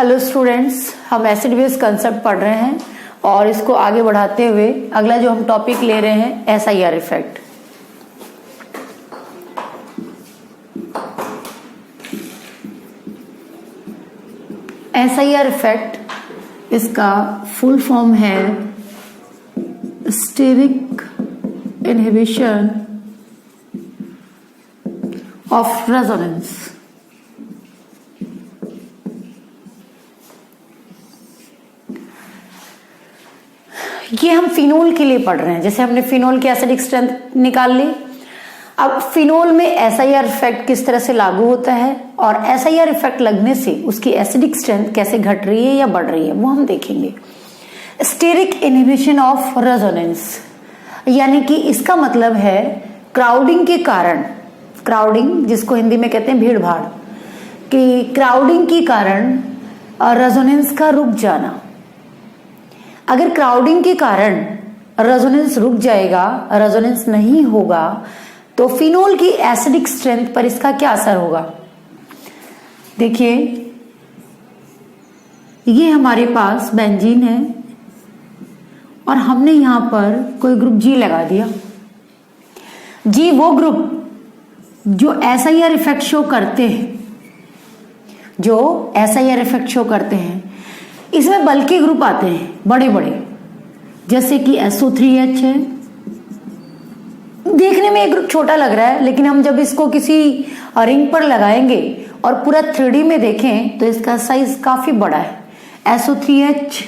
Hello students, हम acid base concept पढ़ रहे हैं और इसको आगे बढ़ाते हुए अगला जो हम टॉपिक ले रहे हैं एसआईआर इफेक्ट। एसआईआर इफेक्ट इसका फुल फॉर्म है स्टेरिक इनहिबिशन ऑफ रेजोनेंस। ये हम फिनोल के लिए पढ़ रहे हैं। जैसे हमने फिनोल की एसिडिक स्ट्रेंथ निकाल ली, अब फिनोल में एसआईआर इफेक्ट किस तरह से लागू होता है और एसआईआर इफेक्ट लगने से उसकी एसिडिक स्ट्रेंथ कैसे घट रही है या बढ़ रही है वो हम देखेंगे। स्टेरिक इनहिबिशन ऑफ रेजोनेंस यानी कि इसका मतलब है क्राउडिंग के कारण, क्राउडिंग जिसको हिंदी में कहते हैं भीड़ भाड़, कि क्राउडिंग के कारण रेजोनेंस का रुक जाना। अगर क्राउडिंग के कारण रेजोनेंस रुक जाएगा, रेजोनेंस नहीं होगा, तो फिनोल की एसिडिक स्ट्रेंथ पर इसका क्या असर होगा। देखिए, ये हमारे पास बेंजीन है और हमने यहां पर कोई ग्रुप जी लगा दिया। जी वो ग्रुप जो एसआईआर इफेक्ट शो करते हैं, जो एसआईआर इफेक्ट शो करते हैं, इसमें बल्कि ग्रुप आते हैं बड़े बड़े, जैसे कि SO3H है। देखने में एक ग्रुप छोटा लग रहा है, लेकिन हम जब इसको किसी रिंग पर लगाएंगे और पूरा 3D में देखें तो इसका साइज काफी बड़ा है। SO3H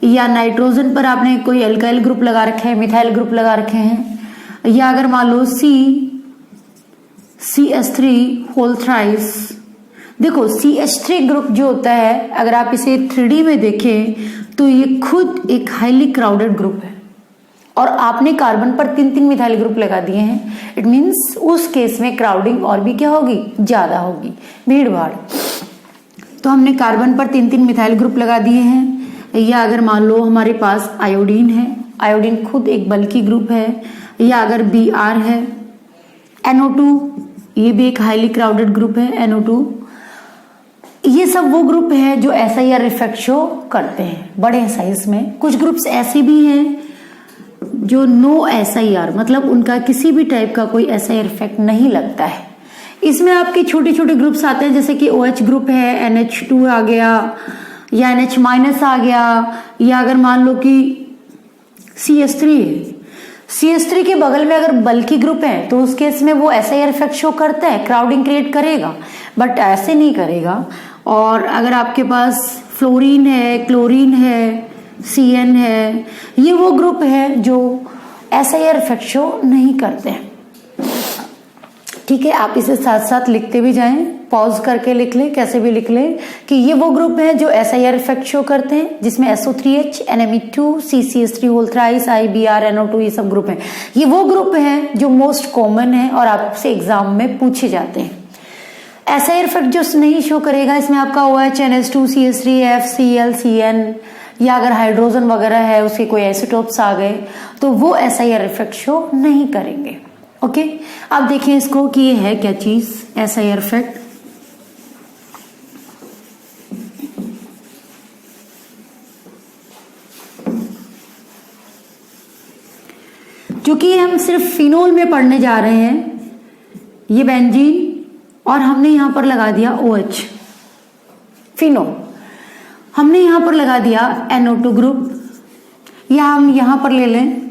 या नाइट्रोजन पर आपने कोई एल्काइल ग्रुप लगा रखे हैं, मिथाइल ग्रुप लगा रखे हैं, या अगर मान लो CH3 होल थ्राइस। देखो CH3 ग्रुप जो होता है, अगर आप इसे 3D में देखें तो ये खुद एक हाईली क्राउडेड ग्रुप है और आपने कार्बन पर 3-3 मिथाइल ग्रुप लगा दिए हैं। इट मींस उस केस में क्राउडिंग और भी क्या होगी, ज्यादा होगी, भीड़ भाड़। तो हमने कार्बन पर 3-3 मिथाइल ग्रुप लगा दिए हैं। या अगर मान लो हमारे पास आयोडीन है, आयोडीन खुद एक बल्कि ग्रुप है, या अगर Br है, NO2 ये भी एक हाईली क्राउडेड ग्रुप है, NO2। ये सब वो ग्रुप है जो एसआईआर इफेक्ट शो करते हैं बड़े साइज में। कुछ ग्रुप्स ऐसे भी हैं जो नो एसआईआर, मतलब उनका किसी भी टाइप का कोई एसआईआर इफेक्ट नहीं लगता है। इसमें आपके छोटे छोटे ग्रुप्स आते हैं, जैसे कि OH ग्रुप है, NH2 आ गया या NH- आ गया, या अगर मान लो कि CH3 है, CH3 के बगल में अगर बल्कि ग्रुप है तो उस केस में वो एसआईआर इफेक्ट शो करता है, क्राउडिंग क्रिएट करेगा, बट ऐसे नहीं करेगा। और अगर आपके पास फ्लोरीन है, क्लोरीन है, CN है, ये वो ग्रुप है जो एसआईआर इफेक्ट शो नहीं करते हैं। ठीक है, आप इसे साथ साथ लिखते भी जाएं, पॉज करके लिख लें, कैसे भी लिख लें कि ये वो ग्रुप है जो एसआईआर इफेक्ट शो करते हैं, जिसमें SO3H, NMe2, CCH3 whole thrice, IBr, NO2 ये सब ग्रुप हैं। ये वो ग्रुप हैं जो मोस्ट कॉमन है और आपसे एग्जाम में पूछे जाते हैं। एसआईआर इफेक्ट जो नहीं शो करेगा, इसमें आपका OH, NH2, CH3, FCl, CN, या अगर हाइड्रोजन वगैरह है, उसके कोई आइसोटोप्स आ गए तो वो एसआईआर इफेक्ट शो नहीं करेंगे। ओके, अब देखिए इसको कि ये है क्या चीज एसआईआर इफेक्ट। क्योंकि हम सिर्फ फिनोल में पढ़ने जा रहे हैं, ये बेंजीन और हमने यहां पर लगा दिया OH, फिनोल, हमने यहां पर लगा दिया NO2 ग्रुप, या हम यहां पर ले लें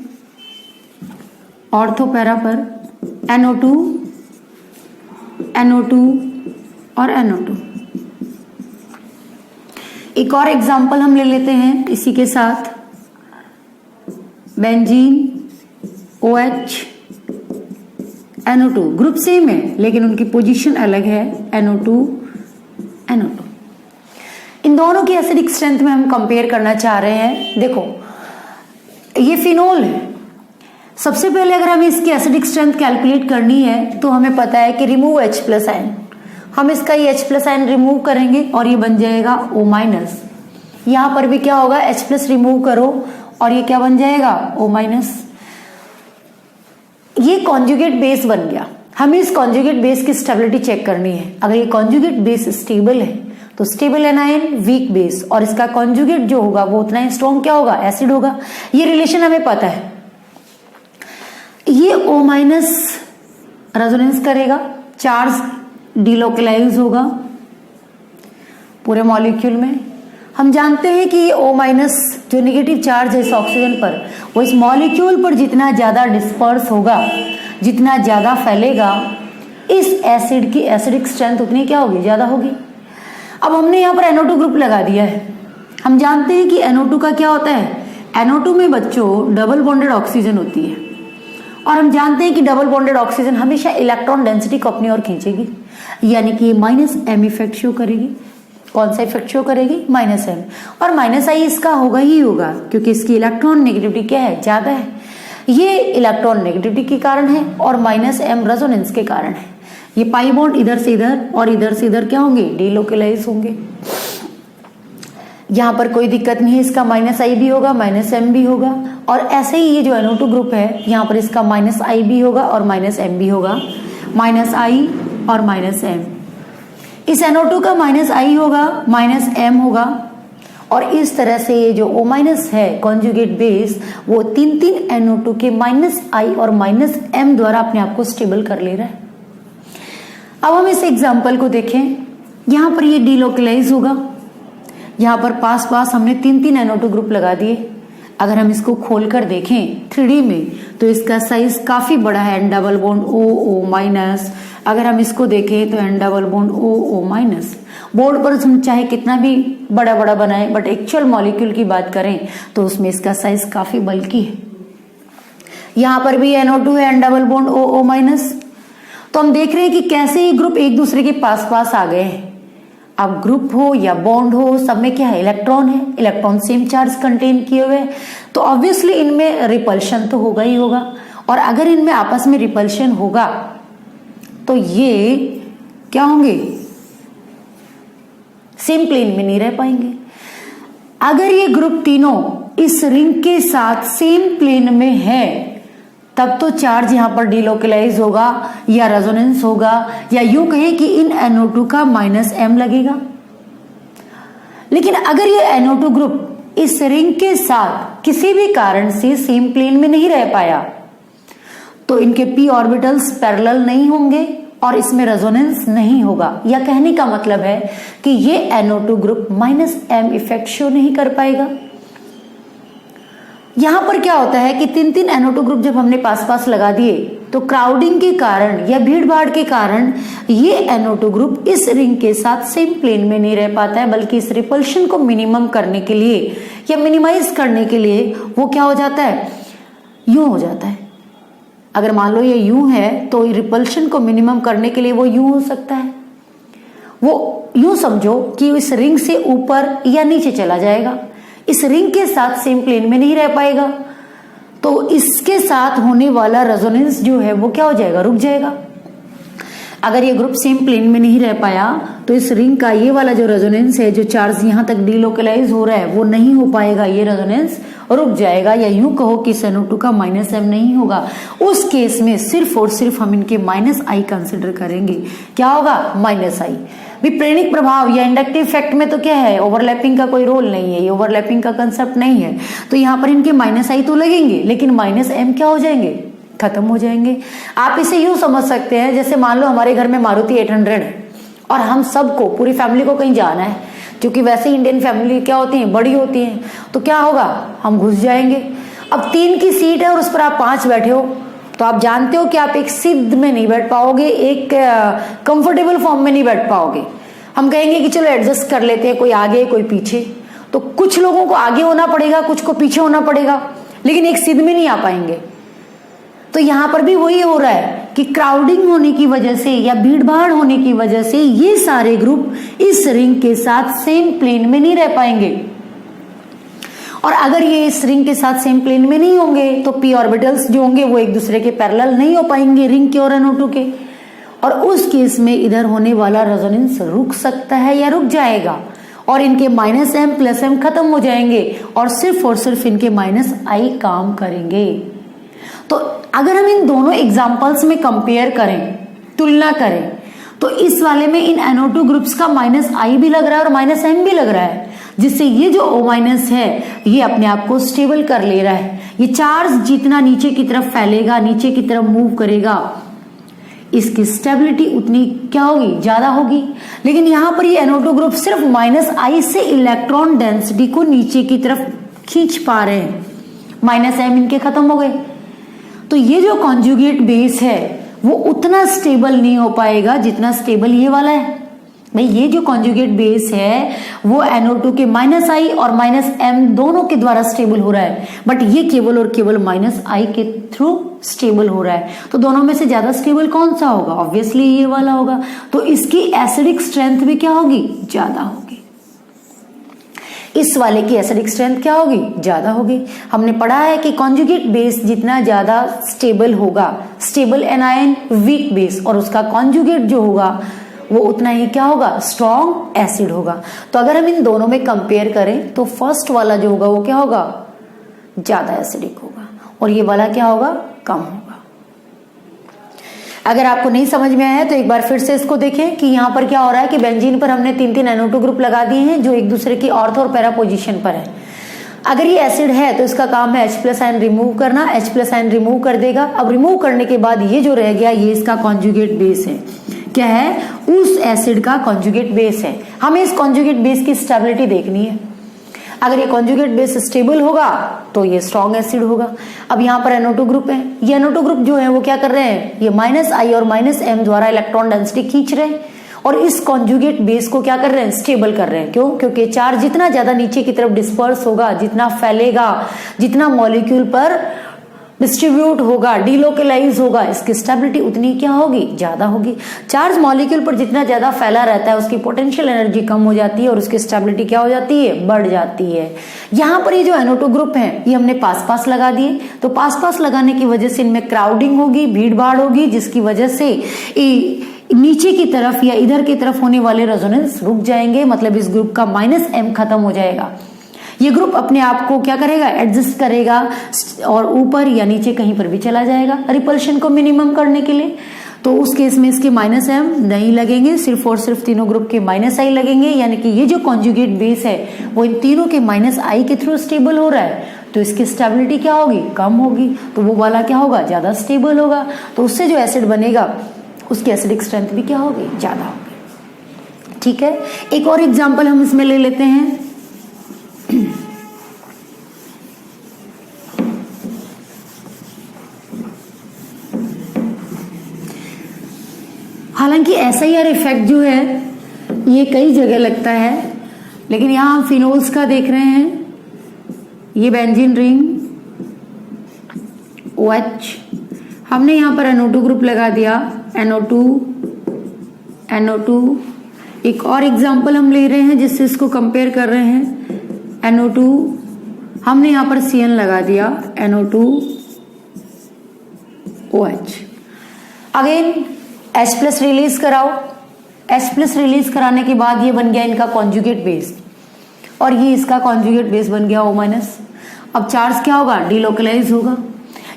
ऑर्थो पैरा पर NO2, NO2 और NO2। एक और एग्जांपल हम ले लेते हैं इसी के साथ, benzene, OH, NO2 group same है लेकिन उनकी पोजीशन अलग है, NO2, NO2। इन दोनों की एसिडिक स्ट्रेंथ में हम कंपेयर करना चाह रहे हैं। देखो ये फिनोल है, सबसे पहले अगर हमें इसकी एसिडिक स्ट्रेंथ कैलकुलेट करनी है तो हमें पता है कि रिमूव H+ आयन, हम इसका ये H+ आयन रिमूव करेंगे और ये बन जाएगा O-। यहां पर भी क्या होगा, H+ रिमूव करो और ये क्या बन जाएगा, O-। ये कॉन्जुगेट बेस बन गया। हमें इस कॉन्जुगेट बेस की स्टेबिलिटी चेक करनी है। अगर ये कॉन्जुगेट बेस स्टेबल है तो स्टेबल एनायन वीक बेस, और इसका कॉन्जुगेट जो होगा वो उतना ही स्ट्रॉन्ग क्या होगा, एसिड होगा। ये रिलेशन हमें पता है। ये O माइनस रेजोनेंस करेगा, चार्ज डिलोकलाइज होगा पूरे मॉलिक्यूल में। हम जानते हैं कि ये O माइनस जो नेगेटिव चार्ज है इस ऑक्सीजन पर, वो इस मॉलिक्यूल पर जितना ज्यादा डिस्पर्स होगा, जितना ज्यादा फैलेगा, इस एसिड की एसिडिक स्ट्रेंथ उतनी क्या होगी, ज्यादा होगी। अब हमने यहाँ पर NO2 ग्रुप लगा दिया है। हम जानते हैं कि NO2 का क्या होता है, NO2 में बच्चों डबल बॉन्डेड ऑक्सीजन होती है, और हम जानते हैं कि डबल बॉन्डेड ऑक्सीजन हमेशा इलेक्ट्रॉन डेंसिटी को अपनी ओर खींचेगी, यानी कि -m इफेक्ट शो करेगी। कौन सा इफेक्ट शो करेगी, -m, और -I इसका होगा ही होगा, क्योंकि इसकी इलेक्ट्रॉन नेगेटिविटी क्या है, ज्यादा है। ये इलेक्ट्रॉन नेगेटिविटी के कारण है और -m रेजोनेंस के कारण है। ये पाई बॉन्ड इधर से इधर और इधर से इधर क्या होंगे, डिलोकलाइज होंगे। यहां पर कोई दिक्कत नहीं है, इसका -I भी होगा, -m भी होगा, और ऐसे ही ये जो NO2 ग्रुप है यहाँ पर इसका -I भी होगा और -m भी होगा, -I और -m। इस NO2 का -I होगा, -m होगा, और इस तरह से ये जो O माइनस है कॉन्जुगेट बेस, वो 3 NO2 के -I और -m द्वारा अपने आप को स्टेबल कर ले रहा है। अब हम इस एग्जाम्पल को देखें। यहां पर ये डिलोकलाइज होगा, यहां पर पास पास हमने 3 NO2 ग्रुप लगा दिए। अगर हम इसको खोलकर देखें 3D में तो इसका साइज काफी बड़ा है, N double bond O minus. अगर हम इसको देखें तो N double bond O minus. Board पर हम चाहे कितना भी बड़ा बड़ा बनाए, बट एक्चुअल मॉलिक्यूल की बात करें तो उसमें इसका साइज काफी बल्कि है। यहां पर भी NO2 है, N double bond O minus. तो हम देख रहे हैं कि कैसे ये ग्रुप एक दूसरे के पास पास आ गए हैं। अब ग्रुप हो या बॉन्ड हो, सब में क्या है, इलेक्ट्रॉन है, इलेक्ट्रॉन सेम चार्ज कंटेन किए हुए, तो ऑब्वियसली इनमें रिपल्शन तो होगा ही होगा। और अगर इनमें आपस में रिपल्शन होगा तो ये क्या होंगे, सेम प्लेन में नहीं रह पाएंगे। अगर ये ग्रुप तीनों इस रिंग के साथ सेम प्लेन में है तब तो चार्ज यहां पर डिलोकलाइज होगा या रेजोनेंस होगा, या यूं कहें कि इन NO2 का -m लगेगा। लेकिन अगर ये NO2 ग्रुप इस रिंग के साथ किसी भी कारण से सेम प्लेन में नहीं रह पाया तो इनके p ऑर्बिटल्स पैरेलल नहीं होंगे और इसमें रेजोनेंस नहीं होगा। या कहने का मतलब है कि ये NO2 group -m effect show नहीं कर पाएगा। यहां पर क्या होता है कि 3 NO2 ग्रुप जब हमने पास पास लगा दिए तो क्राउडिंग के कारण या भीड़ भाड़ के कारण ये NO2 ग्रुप इस रिंग के साथ सेम प्लेन में नहीं रह पाता है, बल्कि इस रिपल्शन को मिनिमम करने के लिए या मिनिमाइज करने के लिए वो क्या हो जाता है, यूं हो जाता है। अगर मान लो ये यूं है तो रिपल्शन को मिनिमम करने के लिए वो यूं हो सकता है। वो यूं समझो कि इस रिंग से ऊपर या नीचे चला जाएगा, इस रिंग के साथ सेम प्लेन में नहीं रह पाएगा, तो इसके साथ होने वाला रेजोनेंस जो है वो क्या हो जाएगा, रुक जाएगा। अगर ये ग्रुप सेम प्लेन में नहीं रह पाया तो इस रिंग का ये वाला जो रेजोनेंस है, जो चार्ज यहां तक डिलोकलाइज हो रहा है, वो नहीं हो पाएगा, ये रेजोनेंस रुक जाएगा। या यूं कहो कि NO2 का -m नहीं होगा। उस केस में सिर्फ और सिर्फ हम इनके -I कंसिडर करेंगे। क्या होगा, -I। विप्रेरक प्रभाव या इंडक्टिव इफेक्ट में तो क्या है, ओवरलैपिंग का कोई रोल नहीं है, ये ओवरलैपिंग का कंसेप्ट नहीं है। तो यहाँ पर इनके -I तो लगेंगे, लेकिन -m क्या हो जाएंगे, खत्म हो जाएंगे। आप इसे यूं समझ सकते हैं जैसे मान लो हमारे घर में मारुति 800 है और हम सबको, पूरी फैमिली को कहीं जाना है, क्योंकि वैसे इंडियन फैमिली क्या होती है, बड़ी होती है, तो क्या होगा, हम घुस जाएंगे। अब 3 की सीट है और उस पर आप 5 बैठे हो, तो आप जानते हो कि आप एक सिद्ध में नहीं बैठ पाओगे, एक कंफर्टेबल फॉर्म में नहीं बैठ पाओगे। हम कहेंगे कि चलो एडजस्ट कर लेते हैं, कोई आगे कोई पीछे। तो कुछ लोगों को आगे होना पड़ेगा, कुछ को पीछे होना पड़ेगा, लेकिन एक सिद्ध में नहीं आ पाएंगे। तो यहां पर भी वही हो रहा है कि क्राउडिंग होने की वजह से या भीड़ भाड़ होने की वजह से ये सारे ग्रुप इस रिंग के साथ सेम प्लेन में नहीं रह पाएंगे। और अगर ये इस रिंग के साथ सेम प्लेन में नहीं होंगे तो p ऑर्बिटल्स जो होंगे वो एक दूसरे के पैरेलल नहीं हो पाएंगे, रिंग के और NO2 के, और उस केस में इधर होने वाला रेजोनेंस रुक सकता है या रुक जाएगा, और इनके -m + m खत्म हो जाएंगे और सिर्फ इनके -I काम करेंगे। तो अगर हम इन दोनों एग्जाम्पल्स में कंपेयर करें, तुलना करें, तो इस वाले में इन NO2 ग्रुप्स का -I भी लग रहा है और -M भी लग रहा है, जिससे ये जो O- है ये अपने आप को स्टेबल कर ले रहा है। ये चार्ज जितना नीचे की तरफ फैलेगा, नीचे की तरफ मूव करेगा, इसकी स्टेबिलिटी उतनी क्या होगी, ज्यादा होगी। लेकिन यहां पर ये NO2 ग्रुप सिर्फ -I से इलेक्ट्रॉन डेंसिटी को नीचे की तरफ खींच पा रहे हैं, -M इनके खत्म हो गए। तो ये जो कॉन्जुगेट बेस है वो उतना स्टेबल नहीं हो पाएगा जितना स्टेबल ये वाला है। भाई ये जो कॉन्जुगेट बेस है वो NO2 के -I और -M दोनों के द्वारा स्टेबल हो रहा है, बट ये केवल और केवल -I के थ्रू स्टेबल हो रहा है। तो दोनों में से ज्यादा स्टेबल कौन सा होगा, ऑब्वियसली ये वाला होगा। तो इसकी एसिडिक स्ट्रेंथ भी क्या होगी, ज्यादा होगी। इस वाले की एसिडिक स्ट्रेंथ क्या होगी, ज्यादा होगी। हमने पढ़ा है कि कॉन्जुगेट बेस जितना ज्यादा स्टेबल होगा, स्टेबल एनायन वीक बेस, और उसका कॉन्जुगेट जो होगा वो उतना ही क्या होगा, स्ट्रॉन्ग एसिड होगा। तो अगर हम इन दोनों में कंपेयर करें तो फर्स्ट वाला जो होगा वो क्या होगा, ज्यादा एसिडिक होगा, और ये वाला क्या होगा, कम होगा। अगर आपको नहीं समझ में आया तो एक बार फिर से इसको देखें कि यहाँ पर क्या हो रहा है कि बेंजीन पर हमने 3 NO2 ग्रुप लगा दिए हैं जो एक दूसरे की ऑर्थो और पैरा पोजीशन पर है। अगर ये एसिड है तो इसका काम है H+ आयन रिमूव करना, H+ आयन रिमूव कर देगा। अब रिमूव करने के बाद ये जो रह गया ये इसका कॉन्जुगेट बेस है, क्या है, उस एसिड का कॉन्जुगेट बेस है। हमें इस कॉन्जुगेट बेस की स्टेबिलिटी देखनी है। अगर ये कॉन्जुगेट बेस स्टेबल होगा तो ये स्ट्रॉन्ग एसिड होगा। अब यहाँ पर NO2 ग्रुप है, ये NO2 ग्रुप जो है वो क्या कर रहे हैं, ये -I और -M द्वारा इलेक्ट्रॉन डेंसिटी खींच रहे हैं और इस कॉन्जुगेट बेस को क्या कर रहे हैं, स्टेबल कर रहे हैं। क्यों, क्योंकि चार्ज जितना ज्यादा नीचे की तरफ डिस्पर्स होगा, जितना फैलेगा, जितना मॉलिक्यूल पर डिस्ट्रीब्यूट होगा, डिलोकलाइज होगा, इसकी स्टेबिलिटी उतनी क्या होगी, ज्यादा होगी। चार्ज मॉलिक्यूल पर जितना ज्यादा फैला रहता है उसकी पोटेंशियल एनर्जी कम हो जाती है और उसकी स्टेबिलिटी क्या हो जाती है, बढ़ जाती है। यहाँ पर ये जो NO2 ग्रुप है ये हमने पास पास लगा दिए, तो पास पास लगाने की वजह से इनमें क्राउडिंग होगी, भीड़ भाड़ होगी, जिसकी वजह से नीचे की तरफ या इधर की तरफ होने वाले रेजोनेंस रुक जाएंगे, मतलब इस ग्रुप का -M खत्म हो जाएगा। ये ग्रुप अपने आप को क्या करेगा, एडजस्ट करेगा और ऊपर या नीचे कहीं पर भी चला जाएगा रिपल्शन को मिनिमम करने के लिए। तो उस केस में इसके -M नहीं लगेंगे, सिर्फ और सिर्फ तीनों ग्रुप के -I लगेंगे, यानी कि ये जो कॉन्जुगेट बेस है वो इन तीनों के -I के थ्रू स्टेबल हो रहा है, तो इसकी स्टेबिलिटी क्या होगी, कम होगी। तो वो वाला क्या होगा, ज्यादा स्टेबल होगा। तो उससे जो एसिड बनेगा उसकी एसिडिक स्ट्रेंथ भी क्या होगी, ज्यादा होगी। ठीक है, एक और एग्जाम्पल हम इसमें ले लेते हैं। हालांकि SIR इफेक्ट जो है ये कई जगह लगता है, लेकिन यहां हम फिनोल्स का देख रहे हैं। ये बेंजीन रिंग OH, हमने यहां पर NO2 ग्रुप लगा दिया, NO2। एक और एग्जांपल हम ले रहे हैं जिससे इसको कंपेयर कर रहे हैं, NO2, हमने यहां पर CN लगा दिया, NO2OH। अगेन H+ रिलीज कराओ, H+ रिलीज कराने के बाद ये बन गया इनका कॉन्जुगेट बेस और ये इसका कॉन्जुगेट बेस बन गया O-। अब चार्ज क्या होगा, डिलोकलाइज होगा।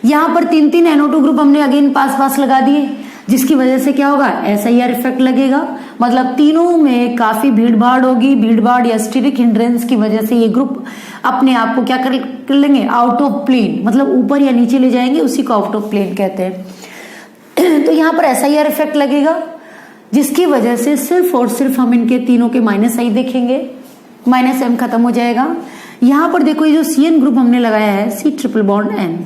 यहां पर 3 NO2 ग्रुप हमने अगेन पास पास लगा दिए, जिसकी वजह से क्या होगा, SIR इफेक्ट लगेगा, मतलब तीनों में काफी भीड़ भाड़ होगी। भीड़ भाड़ या स्टीरिक हिंड्रेंस की वजह से ये ग्रुप अपने आप को क्या कर लेंगे, आउट ऑफ प्लेन, मतलब ऊपर या नीचे ले जाएंगे, उसी को आउट ऑफ प्लेन कहते हैं। तो यहाँ पर SIR इफेक्ट लगेगा, जिसकी वजह से सिर्फ और सिर्फ हम इनके तीनों के -I देखेंगे, -M खत्म हो जाएगा। यहां पर देखो ये जो CN ग्रुप हमने लगाया है, C�BN,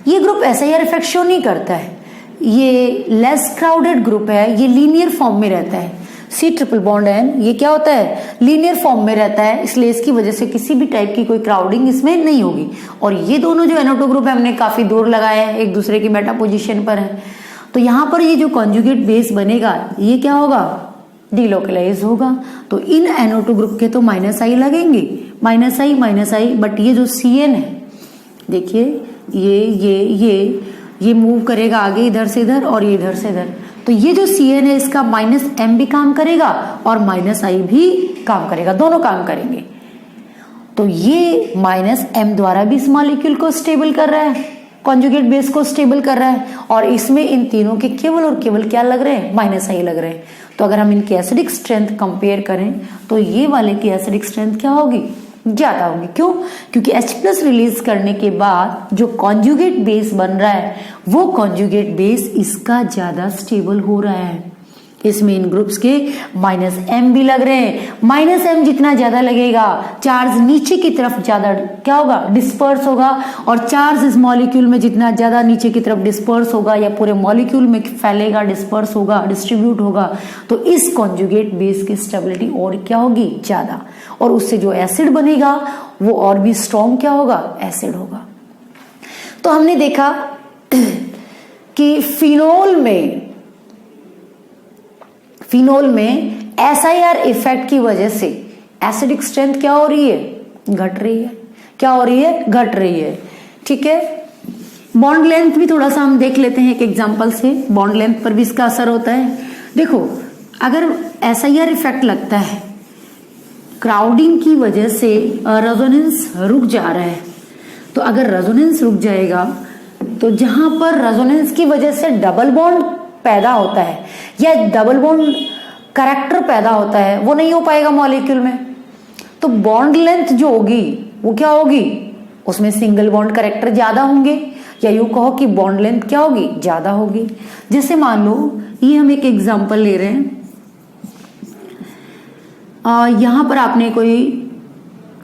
ये ग्रुप SIR इफेक्ट शो नहीं करता है, ये लेस क्राउडेड ग्रुप है, ये लीनियर फॉर्म में रहता है। C�BN ये क्या होता है, लीनियर फॉर्म में रहता है, इसलिए इसकी वजह से किसी भी टाइप की कोई क्राउडिंग इसमें नहीं होगी। और ये दोनों जो NO2 ग्रुप है हमने काफी दूर लगाए हैं, एक दूसरे की मेटा पोजीशन पर है। तो यहाँ पर ये जो कॉन्जुगेट बेस बनेगा ये क्या होगा, डिलोकलाइज होगा। तो इन NO2 ग्रुप के तो -I लगेंगे, -I, बट ये जो CN है देखिए ये मूव करेगा आगे इधर से इधर और ये इधर से इधर, तो ये जो CN है इसका -M भी काम करेगा और -I भी काम करेगा, दोनों काम करेंगे। तो ये -M द्वारा भी इस मॉलिक्यूल को स्टेबल कर रहा है, कॉन्जुगेट बेस को स्टेबल कर रहा है, और इसमें इन तीनों के केवल और केवल क्या लग रहे हैं, माइनस आई लग रहे हैं। तो अगर हम इनकी एसिडिक स्ट्रेंथ कंपेयर करें तो ये वाले की एसिडिक स्ट्रेंथ क्या होगी, ज्यादा होगी। क्यों? क्योंकि H+ रिलीज करने के बाद जो कॉन्जुगेट बेस बन रहा है वो कॉन्जुगेट बेस इसका ज्यादा स्टेबल हो रहा है। इसमें इन ग्रुप्स के -M भी लग रहे हैं। -M जितना ज्यादा लगेगा चार्ज नीचे की तरफ ज्यादा क्या होगा, डिस्पर्स होगा, और चार्ज इस मॉलिक्यूल में जितना ज्यादा नीचे की तरफ डिस्पर्स होगा या पूरे मॉलिक्यूल में फैलेगा, डिस्पर्स होगा, डिस्ट्रीब्यूट होगा, तो इस कॉन्जुगेट बेस की स्टेबिलिटी और क्या होगी, ज्यादा, और उससे जो एसिड बनेगा वो और भी स्ट्रॉन्ग क्या होगा, एसिड होगा। तो हमने देखा कि फिनोल में SIR इफेक्ट की वजह से एसिडिक स्ट्रेंथ क्या हो रही है, घट रही है। क्या हो रही है, घट रही है। ठीक है, बॉन्ड लेंथ भी थोड़ा सा हम देख लेते हैं एक एग्जांपल से, बॉन्ड लेंथ पर भी इसका असर होता है। देखो, अगर SIR इफेक्ट लगता है, क्राउडिंग की वजह से रेजोनेंस रुक जा रहा है, तो अगर रेजोनेंस रुक जाएगा तो जहां पर रेजोनेंस की वजह से डबल बॉन्ड पैदा होता है या डबल बॉन्ड कैरेक्टर पैदा होता है, वो नहीं हो पाएगा मॉलिक्यूल में। तो बॉन्ड लेंथ जो होगी वो क्या होगी, उसमें सिंगल बॉन्ड कैरेक्टर ज्यादा होंगे, या यूं कहो कि बॉन्ड लेंथ क्या होगी, ज्यादा होगी। जैसे मान लो ये हम एक एग्जांपल ले रहे हैं, यहां पर आपने कोई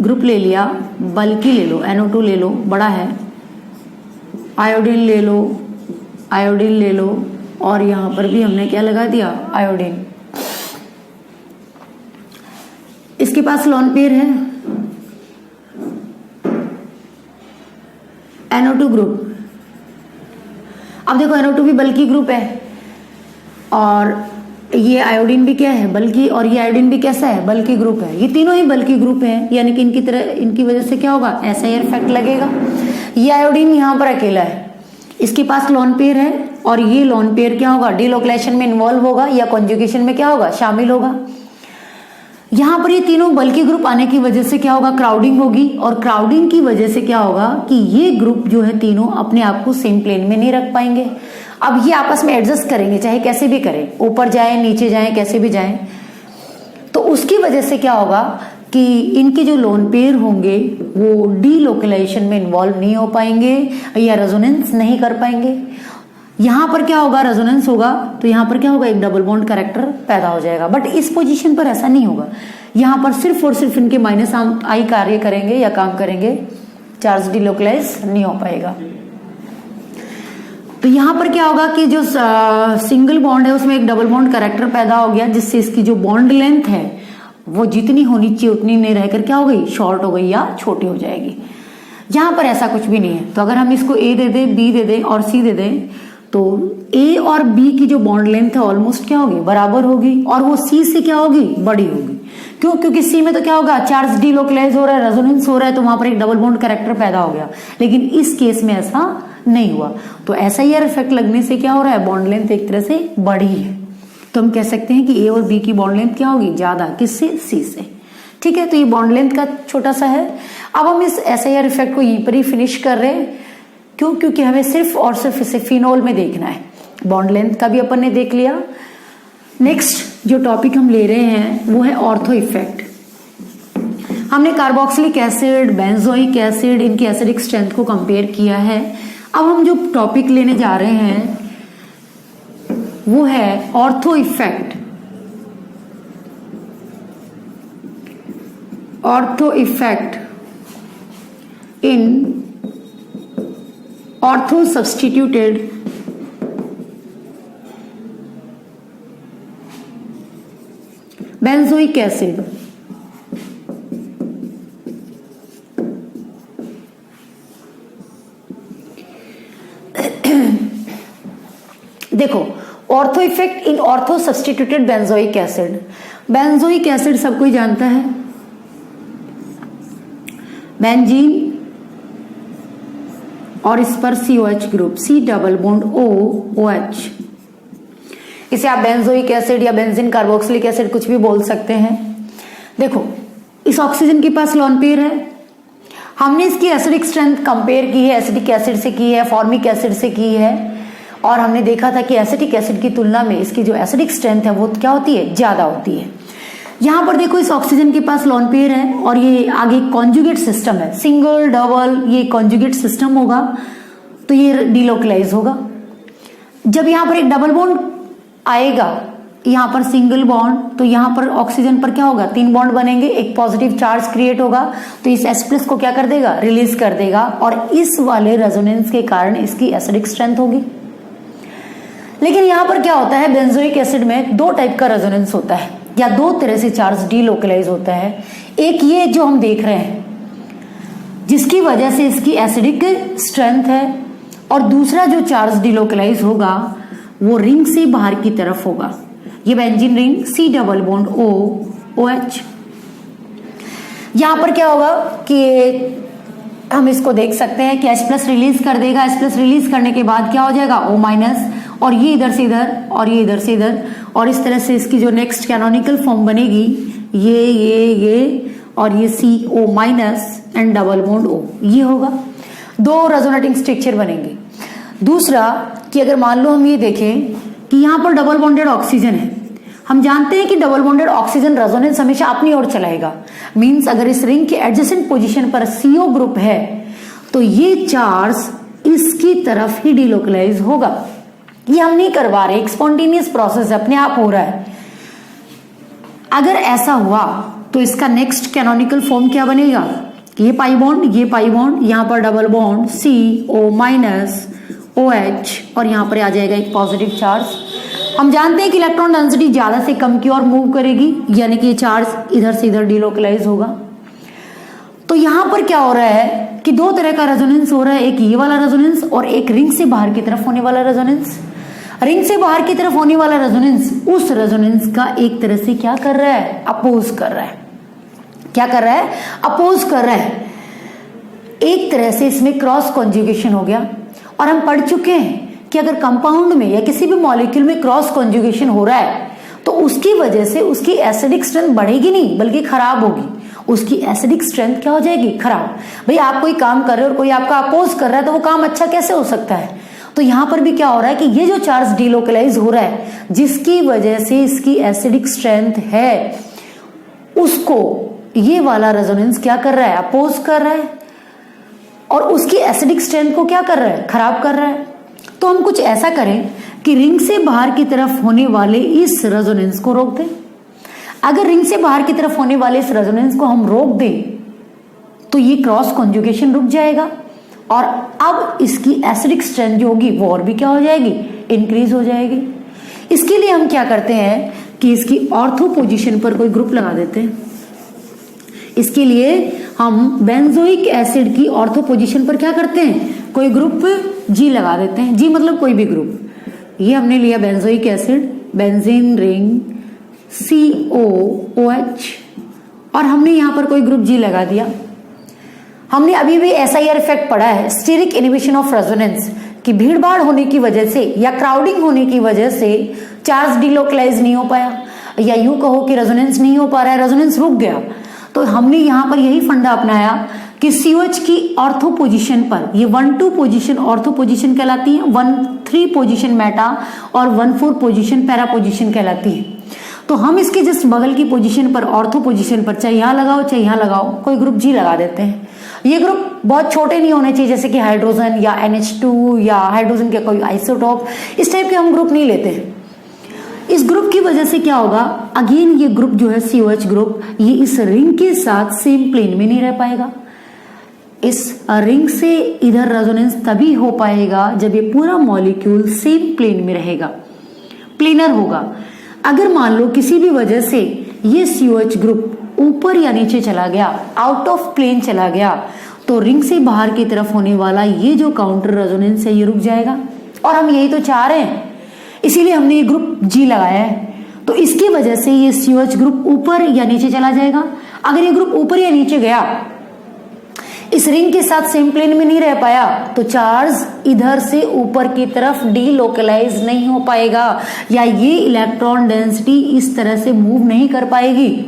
ग्रुप ले लिया, बल्कि ले लो, NO2 ले लो, बड़ा है, आयोडीन ले लो, आयोडीन ले लो, और यहां पर भी हमने क्या लगा दिया, आयोडीन। इसके पास लोन पेयर है, NO2 ग्रुप। अब देखो NO2 भी बल्कि ग्रुप है, और ये आयोडीन भी क्या है, बल्कि, और ये आयोडीन भी कैसा है, बल्कि ग्रुप है। ये तीनों ही बल्कि ग्रुप है, यानी कि इनकी वजह से क्या होगा, SIR इफेक्ट लगेगा। ये आयोडीन यहां पर अकेला है, इसके पास लोन पेयर है, और ये लोन पेयर क्या होगा, डिलोकलाइजेशन में इन्वॉल्व होगा या कॉन्जुगेशन में क्या होगा, शामिल होगा। यहां पर ये तीनों बल्कि ग्रुप आने की वजह से क्या होगा, क्राउडिंग होगी, और क्राउडिंग की वजह से क्या होगा कि ये ग्रुप जो है तीनों अपने आप को सेम प्लेन में नहीं रख पाएंगे। अब ये आपस में एडजस्ट करेंगे, चाहे कैसे भी करें, ऊपर जाए, नीचे जाए, कैसे भी जाए, तो उसकी वजह से क्या होगा कि इनके जो लोन पेयर होंगे वो डीलोकलाइजेशन में इन्वॉल्व नहीं हो पाएंगे या रेजोनेंस नहीं कर पाएंगे। यहां पर क्या होगा, रेजोनेंस होगा, तो यहां पर क्या होगा, एक डबल बॉन्ड कैरेक्टर पैदा हो जाएगा। बट इस पोजीशन पर ऐसा नहीं होगा, यहां पर सिर्फ और सिर्फ इनके -I कार्य करेंगे या काम करेंगे, चार्ज डीलोकलाइज नहीं हो पाएगा। तो यहां पर क्या होगा कि जो सिंगल बॉन्ड है उसमें एक डबल बॉन्ड कैरेक्टर पैदा हो गया, जिससे इसकी जो बॉन्ड लेंथ है वो जितनी होनी चाहिए उतनी नहीं रहकर क्या हो गई, शॉर्ट हो गई या छोटी हो जाएगी। यहां पर ऐसा कुछ भी नहीं है। तो अगर हम इसको A दे दें, B दे दें और C दे दें, तो A और B की जो बॉन्ड लेंथ है ऑलमोस्ट क्या होगी, बराबर होगी, और वो C से क्या होगी, बड़ी होगी। क्यों? क्योंकि C में तो क्या होगा, चार्ज डीलोकलाइज हो रहा है, रेजोनेंस हो रहा है, तो वहां पर एक डबल बॉन्ड कैरेक्टर पैदा हो गया। लेकिन इस केस में ऐसा नहीं हुआ। तो SIR इफेक्ट लगने से क्या हो रहा है, बॉन्ड लेंथ एक तरह से बढ़ी है। तो हम कह सकते हैं कि A और B की बॉन्ड लेंथ क्या होगी, ज्यादा, किससे, C से। ठीक है, तो ये बॉन्ड लेंथ का छोटा सा है। अब हम इस SIR इफेक्ट को यहीं पर ही फिनिश कर रहे हैं। क्यों? क्योंकि हमें सिर्फ और सिर्फ इसे फिनोल में देखना है। बॉन्ड लेंथ का भी अपन ने देख लिया। नेक्स्ट जो टॉपिक हम ले रहे हैं वो है ऑर्थो इफेक्ट। हमने कार्बोक्सिलिक एसिड, बेंजोइक एसिड, इनकी एसिडिक स्ट्रेंथ को कंपेयर किया है। अब हम जो टॉपिक लेने जा रहे हैं वो है ortho effect. Ortho effect in ortho substituted benzoic acid. देखो, ortho effect in ortho substituted benzoic acid. Benzoic acid सब कोई जानता है, बेंजीन और इस पर COH group, C double bond OH। इसे आप बेंजोइक एसिड या बेंजीन कार्बोक्सिलिक एसिड कुछ भी बोल सकते हैं। देखो, इस ऑक्सीजन के पास लोन पेयर है, हमने इसकी एसिडिक स्ट्रेंथ कंपेयर की है, एसिटिक एसिड से की है, फॉर्मिक एसिड से की है, और हमने देखा था कि एसिटिक एसिड की तुलना में इसकी जो एसिडिक स्ट्रेंथ है वो क्या होती है, ज्यादा होती है। यहां पर देखो इस ऑक्सीजन के पास लोन पेयर है और ये आगे कॉन्जुगेट सिस्टम है, सिंगल डबल ये कॉन्जुगेट सिस्टम होगा, तो ये डिलोकलाइज होगा। जब यहां पर एक डबल बॉन्ड आएगा, यहां पर सिंगल बॉन्ड, तो यहां पर ऑक्सीजन पर क्या होगा, 3 बॉन्ड बनेंगे, एक पॉजिटिव चार्ज क्रिएट होगा, तो इस H+ को क्या कर देगा, रिलीज कर देगा, और इस वाले रेजोनेंस के कारण इसकी एसिडिक स्ट्रेंथ होगी। लेकिन यहां पर क्या होता है, बेंजोइक एसिड में 2 टाइप का रेजोनेंस होता है, या 2 तरह से चार्ज डिलोकलाइज होता है। एक ये जो हम देख रहे हैं जिसकी वजह से इसकी एसिडिक स्ट्रेंथ है, और दूसरा जो चार्ज डिलोकलाइज होगा वो रिंग से बाहर की तरफ होगा। ये benzene ring C double bond O OH। यहां पर क्या होगा कि हम इसको देख सकते हैं कि H+ रिलीज कर देगा, H+ रिलीज करने के बाद क्या हो जाएगा O-, और ये इधर से इधर और ये इधर से इधर, और इस तरह से इसकी जो नेक्स्ट कैनोनिकल फॉर्म बनेगी ये और ये CO- and double bond O, ये होगा। 2 रेजोनेटिंग स्ट्रक्चर बनेंगे। दूसरा कि अगर मान लो हम ये देखें कि यहां पर डबल बॉन्डेड ऑक्सीजन है, हम जानते हैं कि डबल बॉन्डेड ऑक्सीजन रेजोनेंस हमेशा अपनी ओर चलाएगा। मींस अगर इस रिंग के एडजेसेंट पोजीशन पर CO ग्रुप है तो ये चार्ज इसकी तरफ ही डिलोकलाइज होगा। ये हम नहीं करवा रहे, एक स्पॉन्टेनियस प्रोसेस अपने आप हो रहा है। अगर ऐसा हुआ तो इसका नेक्स्ट कैनोनिकल फॉर्म क्या बनेगा, ये पाई बॉन्ड, यहां पर डबल बॉन्ड CO- OH, और यहां पर आ जाएगा एक पॉजिटिव चार्ज। हम जानते हैं कि इलेक्ट्रॉन डेंसिटी ज्यादा से कम की ओर मूव करेगी, यानी कि ये चार्ज इधर से इधर डिलोकलाइज होगा। तो यहां पर क्या हो रहा है कि 2 तरह का रेजोनेंस हो रहा है, एक ये वाला रेजोनेंस और एक रिंग से बाहर की तरफ होने वाला रेजोनेंस। रिंग से बाहर की तरफ होने वाला रेजोनेंस उस रेजोनेंस का एक तरह से क्या कर रहा है, अपोज कर रहा है। क्या कर रहा है, अपोज कर रहा है। एक तरह से इसमें क्रॉस कॉन्जुगेशन हो गया, और हम पढ़ चुके हैं कि अगर कंपाउंड में या किसी भी मॉलिक्यूल में क्रॉस कॉन्जुगेशन हो रहा है तो उसकी वजह से उसकी एसिडिक स्ट्रेंथ बढ़ेगी नहीं बल्कि खराब होगी। उसकी एसिडिक स्ट्रेंथ क्या हो जाएगी, खराब। भाई आप कोई काम कर रहे हो और कोई आपका अपोज कर रहा है तो वो काम अच्छा कैसे हो सकता है। तो यहां पर भी क्या हो रहा है कि ये जो चार्ज डिलोकलाइज हो रहा है जिसकी वजह से इसकी एसिडिक स्ट्रेंथ है, उसको ये वाला रेजोनेंस क्या कर रहा है, अपोज कर रहा है, और उसकी एसिडिक स्ट्रेंथ को क्या कर रहा है, खराब कर रहा है। तो हम कुछ ऐसा करें कि रिंग से बाहर की तरफ होने वाले इस रेजोनेंस को रोक दें। अगर रिंग से बाहर की तरफ होने वाले इस रेजोनेंस को हम रोक दें तो ये क्रॉस कॉन्जुगेशन रुक जाएगा, और अब इसकी एसिडिक स्ट्रेंथ जो होगी वो और भी क्या हो जाएगी, इंक्रीज हो जाएगी। इसके लिए हम क्या करते हैं कि इसकी ऑर्थो पोजीशन पर कोई ग्रुप लगा देते हैं। इसके लिए हम बेंजोइक एसिड की ऑर्थो पोजीशन पर क्या करते हैं, कोई ग्रुप G लगा देते हैं। G मतलब कोई भी ग्रुप। ये हमने लिया benzoic acid, benzene ring COOH, और हमने यहां पर कोई ग्रुप G लगा दिया। हमने अभी भी SIR इफेक्ट पढ़ा है, स्टीरिक इनहिबिशन ऑफ रेजोनेंस, कि भीड़ भाड़ होने की वजह से या क्राउडिंग होने की वजह से चार्ज डिलोकलाइज नहीं हो पाया, या यूं कहो कि रेजोनेंस नहीं हो पा रहा है, रेजोनेंस रुक गया। तो हमने यहां पर यही फंडा अपनाया कि COH की ऑर्थो पोजीशन पर, ये 1-2 पोजीशन ऑर्थो पोजीशन कहलाती है, 1-3 पोजीशन मेटा और 1-4 पोजीशन पैरा पोजीशन कहलाती है। तो हम इसके जस्ट बगल की पोजीशन पर, ऑर्थो पोजीशन पर, चाहे यहां लगाओ चाहे यहां लगाओ, कोई ग्रुप G लगा देते हैं। ये ग्रुप बहुत छोटे नहीं होने चाहिए, जैसे कि हाइड्रोजन या NH2 या हाइड्रोजन के कोई आइसोटोप, इस टाइप के हम ग्रुप नहीं लेते हैं। इस ग्रुप की वजह से क्या होगा, अगेन ये ग्रुप जो है COH ग्रुप, ये इस रिंग के साथ सेम प्लेन में नहीं रह पाएगा। इस रिंग से इधर रेजोनेंस तभी हो पाएगा जब ये पूरा मॉलिक्यूल सेम प्लेन में रहेगा, प्लेनर होगा। अगर मान लो किसी भी वजह से ये COH ग्रुप ऊपर या नीचे चला गया, आउट ऑफ प्लेन चला गया, तो रिंग से बाहर की तरफ होने वाला ये जो काउंटर रेजोनेंस है ये रुक जाएगा। और हम यही तो चाह रहे हैं, इसीलिए हमने ये ग्रुप G लगाया है। तो इसकी वजह से ये COH ग्रुप ऊपर या नीचे चला जाएगा। अगर ये ग्रुप ऊपर या नीचे गया, इस रिंग के साथ सेम प्लेन में नहीं रह पाया, तो चार्ज इधर से ऊपर की तरफ डीलोकलाइज नहीं हो पाएगा, या ये इलेक्ट्रॉन डेंसिटी इस तरह से मूव नहीं कर पाएगी।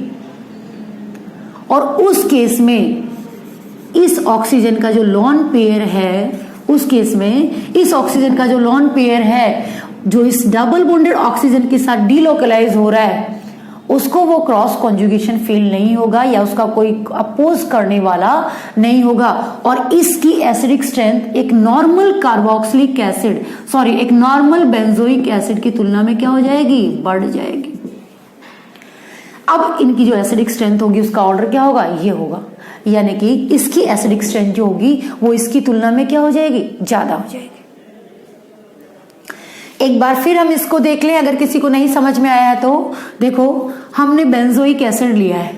और उस केस में इस ऑक्सीजन का जो लॉन पेयर है, उस केस में इस ऑक्सीजन का जो लॉन पेयर है जो इस डबल बॉन्डेड ऑक्सीजन के साथ डीलोकलाइज हो रहा है, उसको वो क्रॉस कॉन्जुगेशन फील नहीं होगा या उसका कोई अपोज करने वाला नहीं होगा, और इसकी एसिडिक स्ट्रेंथ एक नॉर्मल कार्बोक्सिलिक एसिड एक नॉर्मल बेंजोइक एसिड की तुलना में क्या हो जाएगी, बढ़ जाएगी। अब इनकी जो एसिडिक स्ट्रेंथ होगी उसका ऑर्डर क्या होगा, ये होगा, यानी कि इसकी एसिडिक स्ट्रेंथ जो होगी वो इसकी तुलना में क्या हो जाएगी, ज्यादा हो जाएगी। एक बार फिर हम इसको देख लें, अगर किसी को नहीं समझ में आया है तो देखो, हमने बेंजोइक एसिड लिया है।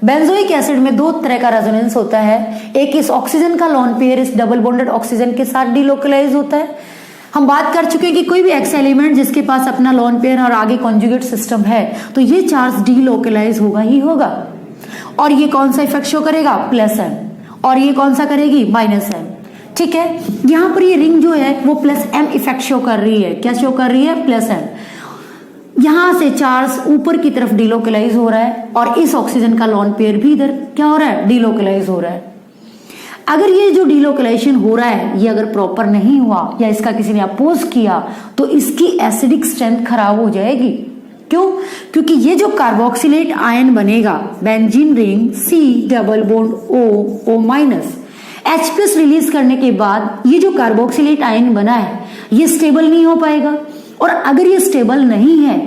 बेंजोइक एसिड में दो तरह का रेजोनेंस होता है, एक इस ऑक्सीजन का लॉन पेयर इस डबल बॉन्डेड ऑक्सीजन के साथ डीलोकलाइज होता है। हम बात कर चुके हैं कि कोई भी एक्स एलिमेंट जिसके पास अपना लॉन पेयर और आगे कॉन्जुगेट सिस्टम है तो ये चार्ज डीलोकलाइज होगा ही होगा, और ये कौन सा इफेक्ट शो करेगा, +m, और ये कौन सा करेगी, -m। ठीक है, यहां पर ये रिंग जो है वो +m इफेक्ट शो कर रही है। क्या शो कर रही है, +m। यहां से चार्ज ऊपर की तरफ डीलोकलाइज हो रहा है और इस ऑक्सीजन का लॉन पेयर भी इधर क्या हो रहा है, डीलोकलाइज हो रहा है। अगर ये जो डीलोकलाइजेशन हो रहा है ये अगर प्रॉपर नहीं हुआ या इसका किसी ने अपोज किया तो इसकी एसिडिक स्ट्रेंथ खराब हो जाएगी। क्यों, क्योंकि ये जो कार्बोक्सिलेट आयन बनेगा, benzene ring C≡O H+ release करने के बाद ये जो कार्बोक्सिलेट आयन बना है ये स्टेबल नहीं हो पाएगा, और अगर ये स्टेबल नहीं है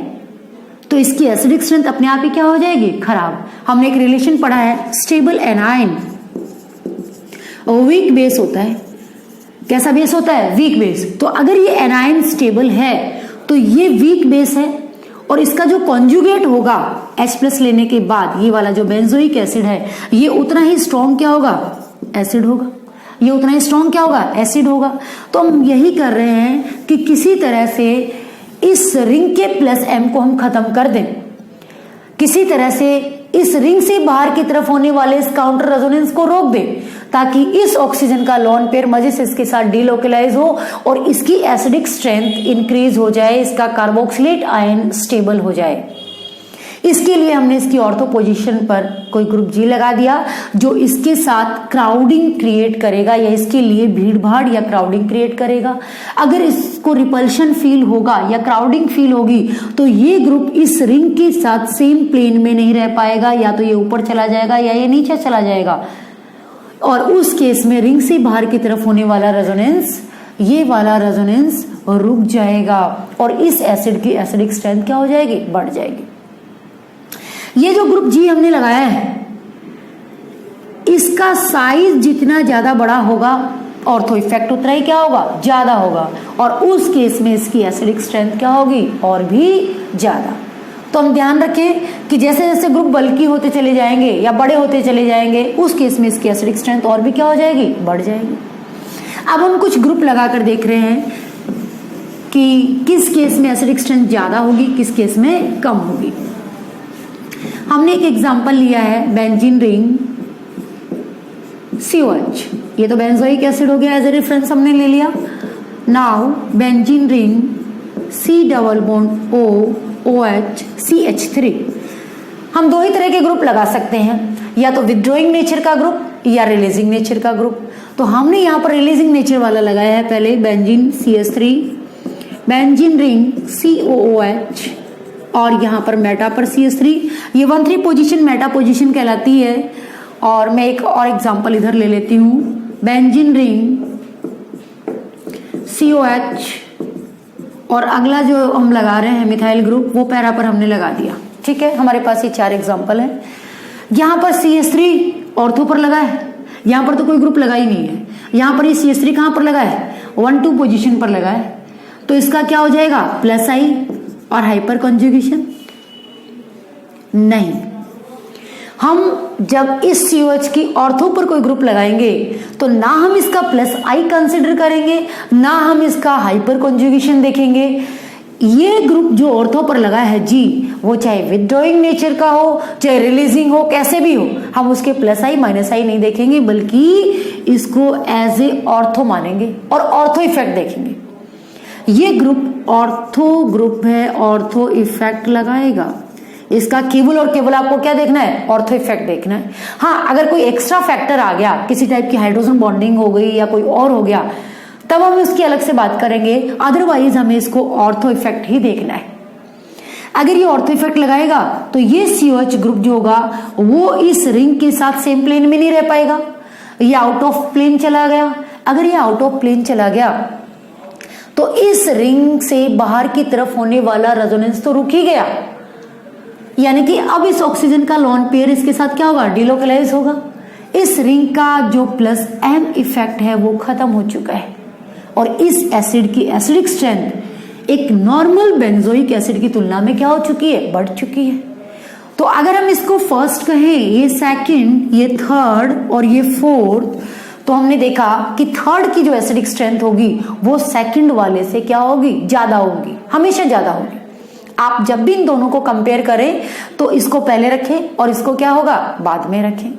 तो इसकी एसिडिक स्ट्रेंथ अपने आप ही क्या हो जाएगी, खराब। हमने एक रिलेशन पढ़ा है, स्टेबल एनायन वीक बेस होता है। कैसा बेस होता है, वीक बेस। तो अगर ये एनायन स्टेबल है तो ये वीक बेस है, और इसका जो कॉन्जुगेट होगा H+ लेने के बाद, ये वाला जो बेंजोइक एसिड है ये उतना ही स्ट्रॉन्ग क्या होगा, एसिड होगा। ये उतना ही स्ट्रॉन्ग क्या होगा, एसिड होगा। तो हम यही कर रहे हैं कि किसी तरह से इस रिंग के +m को हम खत्म कर दें, किसी तरह से इस रिंग से बाहर की तरफ होने वाले इस काउंटर रेजोनेंस को रोक दें, ताकि इस ऑक्सीजन का लॉन पेयर मजे से इसके साथ डीलोकलाइज हो और इसकी एसिडिक स्ट्रेंथ इंक्रीज हो जाए, इसका कार्बोक्सिलेट आयन स्टेबल हो जाए। इसके लिए हमने इसकी ऑर्थो पोजीशन पर कोई ग्रुप G लगा दिया जो इसके साथ क्राउडिंग क्रिएट करेगा या इसके लिए भीड़ भाड़ या क्राउडिंग क्रिएट करेगा। अगर इसको रिपल्शन फील होगा या क्राउडिंग फील होगी तो ये ग्रुप इस रिंग के साथ सेम प्लेन में नहीं रह पाएगा, या तो ये ऊपर चला जाएगा या ये नीचे चला जाएगा, और उस केस में रिंग से बाहर की तरफ होने वाला रेजोनेंस, ये वाला रेजोनेंस रुक जाएगा और इस एसिड की एसिडिक स्ट्रेंथ क्या हो जाएगी, बढ़ जाएगी। ये जो ग्रुप G हमने लगाया है इसका साइज जितना ज्यादा बड़ा होगा ऑर्थो इफेक्ट उतना ही क्या होगा, ज्यादा होगा, और उस केस में इसकी एसिडिक स्ट्रेंथ क्या होगी, और भी ज्यादा। तो हम ध्यान रखें कि जैसे जैसे ग्रुप बल्की होते चले जाएंगे या बड़े होते चले जाएंगे उस केस में इसकी एसिडिक स्ट्रेंथ और भी क्या हो जाएगी, बढ़ जाएगी। अब हम कुछ ग्रुप लगाकर देख रहे हैं कि किस केस में एसिडिक स्ट्रेंथ ज्यादा होगी, किस केस में कम होगी। हमने एक एग्जांपल लिया है बेंजीन रिंग COH, ये तो बेंजोइक एसिड हो गया, एज ए रेफरेंस हमने ले लिया। Now benzene ring C≡OH CH3। हम दो ही तरह के ग्रुप लगा सकते हैं, या तो विथड्रॉइंग नेचर का ग्रुप या रिलीजिंग नेचर का ग्रुप। तो हमने यहाँ पर रिलीजिंग नेचर वाला लगाया है पहले, benzene CH3, benzene ring COOH, और यहाँ पर मेटा पर CH3। ये 1,3 पोजीशन मेटा पोजीशन कहलाती है। और मैं एक और एग्जांपल इधर ले लेती हूँ, बेंजीन रिंग COH, और अगला जो हम लगा रहे हैं मिथाइल ग्रुप वो पैरा पर हमने लगा दिया। ठीक है, हमारे पास ये 4 एग्जांपल है। यहाँ पर CH3 ऑर्थो पर लगा है, यहाँ पर तो कोई ग्रुप लगा ही नहीं है। यहाँ पर ये CH3 कहाँ पर लगा है, 1,2 पोजीशन पर लगा है। तो इसका क्या हो जाएगा, +I और हाइपर कॉन्जुगेशन नहीं। हम जब इस COH की ऑर्थो पर कोई ग्रुप लगाएंगे तो ना हम इसका +I कंसिडर करेंगे, ना हम इसका हाइपर कॉन्जुगेशन देखेंगे। ये ग्रुप जो ऑर्थो पर लगा है G, वो चाहे विथड्रॉइंग नेचर का हो चाहे रिलीजिंग हो, कैसे भी हो, हम उसके +I -I नहीं देखेंगे, बल्कि इसको एज ए ऑर्थो मानेंगे और ऑर्थो इफेक्ट देखेंगे। ये ग्रुप ऑर्थो ग्रुप है, ऑर्थो इफेक्ट लगाएगा। इसका केवल और केवल आपको क्या देखना है, ऑर्थो इफेक्ट देखना है। हाँ, अगर कोई एक्स्ट्रा फैक्टर आ गया, किसी टाइप की हाइड्रोजन बॉन्डिंग हो गई या कोई और हो गया, तब हम उसकी अलग से बात करेंगे। अदरवाइज हमें इसको ऑर्थो इफेक्ट ही देखना है। अगर ये ऑर्थो इफेक्ट लगाएगा तो ये COH ग्रुप जो होगा वो इस रिंग के साथ सेम प्लेन में नहीं रह पाएगा, ये आउट ऑफ प्लेन चला गया। अगर ये आउट ऑफ प्लेन चला गया तो इस रिंग से बाहर की तरफ होने वाला रेजोनेंस तो रुक ही गया, यानी कि अब इस ऑक्सीजन का लोन पेयर इसके साथ क्या होगा, डिलोकलाइज होगा। इस रिंग का जो प्लस M इफेक्ट है वो खत्म हो चुका है और इस एसिड की एसिडिक स्ट्रेंथ एक नॉर्मल बेंजोइक एसिड की तुलना में क्या हो चुकी है, बढ़ चुकी है। तो अगर हम इसको फर्स्ट कहें, ये सेकंड, ये थर्ड और ये फोर्थ, तो हमने देखा कि थर्ड की जो एसिडिक स्ट्रेंथ होगी वो सेकंड वाले से क्या होगी, ज्यादा होगी, हमेशा ज्यादा होगी। आप जब भी इन दोनों को कंपेयर करें तो इसको पहले रखें और इसको क्या होगा, बाद में रखें।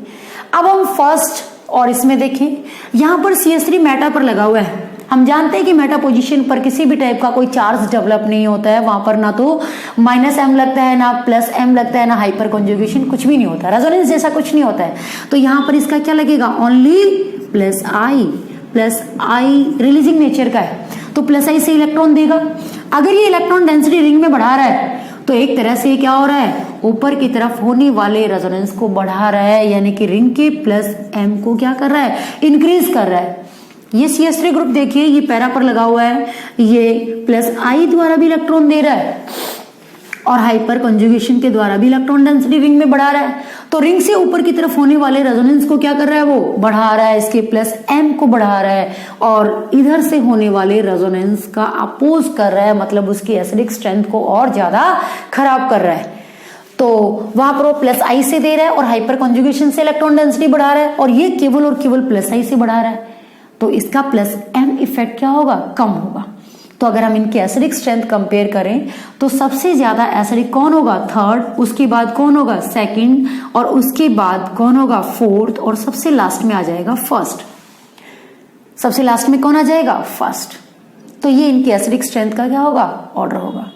अब हम फर्स्ट और इसमें देखें, यहां पर CH3 मेटा पर लगा हुआ है। हम जानते हैं कि मेटा पोजीशन पर किसी भी टाइप का कोई चार्ज डेवलप नहीं होता है, वहां पर ना तो -M लगता है, ना +M लगता है, ना हाइपर कॉन्जुगेशन, कुछ भी नहीं होता, रेजोनेंस जैसा कुछ नहीं होता है। तो यहां पर इसका क्या लगेगा, ओनली +I रिलीजिंग नेचर का है, तो +I से इलेक्ट्रॉन देगा। अगर ये इलेक्ट्रॉन डेंसिटी रिंग में बढ़ा रहा है तो एक तरह से क्या हो रहा है, ऊपर की तरफ होने वाले रेजोनेंस को बढ़ा रहा है, यानी कि रिंग के +M को क्या कर रहा है, इंक्रीज कर रहा है। ये CH3 ग्रुप देखिए, ये पैरा पर लगा हुआ है, ये +I द्वारा भी इलेक्ट्रॉन दे रहा है और हाइपर कंजुगेशन के द्वारा भी इलेक्ट्रॉन डेंसिटी रिंग में बढ़ा रहा है। तो रिंग से ऊपर की तरफ होने वाले रेजोनेंस को क्या कर रहा है, वो बढ़ा रहा है, इसके +M को बढ़ा रहा है और इधर से होने वाले रेजोनेंस का अपोज कर रहा है, मतलब उसकी एसिडिक स्ट्रेंथ को और ज्यादा खराब कर रहा है। तो वहां पर वो +I से दे रहा है और हाइपर कंजुगेशन से इलेक्ट्रॉन डेंसिटी बढ़ा रहा है और ये केवल और केवल +I से बढ़ा रहा है, तो इसका +M इफेक्ट क्या होगा, कम होगा। तो अगर हम इनकी एसिडिक स्ट्रेंथ कंपेयर करें तो सबसे ज्यादा एसिडिक कौन होगा, थर्ड, उसके बाद कौन होगा, सेकंड, और उसके बाद कौन होगा, फोर्थ, और सबसे लास्ट में आ जाएगा फर्स्ट। सबसे लास्ट में कौन आ जाएगा, फर्स्ट। तो ये इनकी एसिडिक स्ट्रेंथ का क्या होगा, ऑर्डर होगा।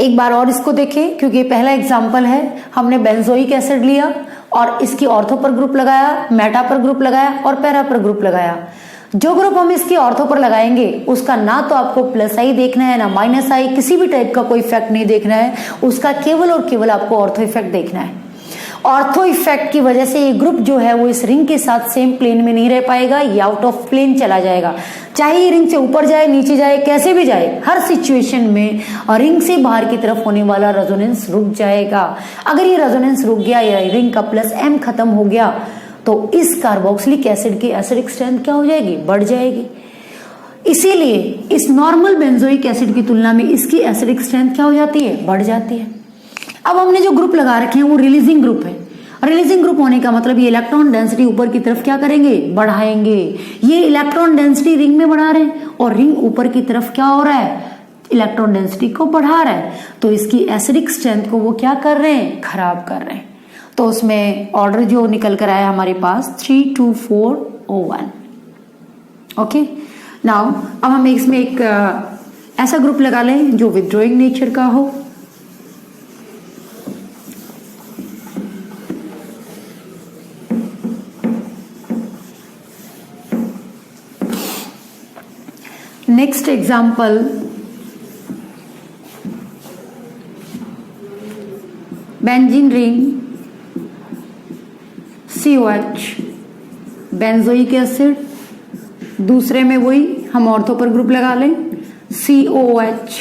एक बार और इसको देखें, क्योंकि ये पहला एग्जाम्पल है। हमने बेंजोइक एसिड लिया और इसकी ऑर्थो पर ग्रुप लगाया, मेटा पर ग्रुप लगाया और पैरा पर ग्रुप लगाया। जो ग्रुप हम इसकी ऑर्थो पर लगाएंगे उसका ना तो आपको +I देखना है, ना -I, किसी भी टाइप का कोई इफेक्ट नहीं देखना है, उसका केवल और केवल आपको ऑर्थो इफेक्ट देखना है। ऑर्थो इफेक्ट की वजह से ये ग्रुप जो है वो इस रिंग के साथ सेम प्लेन में नहीं रह पाएगा, ये आउट ऑफ प्लेन चला जाएगा। चाहे ये रिंग से ऊपर जाए, नीचे जाए, कैसे भी जाए, हर सिचुएशन में रिंग से बाहर की तरफ होने वाला रेजोनेंस रुक जाएगा। अगर ये रेजोनेंस रुक गया या रिंग का +M खत्म हो गया तो इस कार्बोक्सिलिक एसिड की एसिडिक स्ट्रेंथ क्या हो जाएगी, बढ़ जाएगी। इसीलिए इस नॉर्मल बेंजोइक एसिड की तुलना में इसकी एसिडिक स्ट्रेंथ क्या हो जाती है, बढ़ जाती है। अब हमने जो ग्रुप लगा रखे हैं वो रिलीजिंग ग्रुप है। रिलीजिंग ग्रुप होने का मतलब ये इलेक्ट्रॉन डेंसिटी ऊपर की तरफ क्या करेंगे, बढ़ाएंगे। ये इलेक्ट्रॉन डेंसिटी रिंग में बढ़ा रहे हैं और रिंग ऊपर की तरफ क्या हो रहा है, इलेक्ट्रॉन डेंसिटी को बढ़ा रहा है, तो इसकी एसिडिक स्ट्रेंथ को वो क्या कर रहे हैं, खराब कर रहे हैं। तो उसमें ऑर्डर जो निकल कर आया हमारे पास 32401। ओके, नाउ अब हम इसमें एक ऐसा ग्रुप लगा लें जो विथड्रॉइंग नेचर का हो। Next example, benzene ring, COH, benzoic acid, दूसरे में वही हम ऑर्थो पर ग्रुप लगा लें COH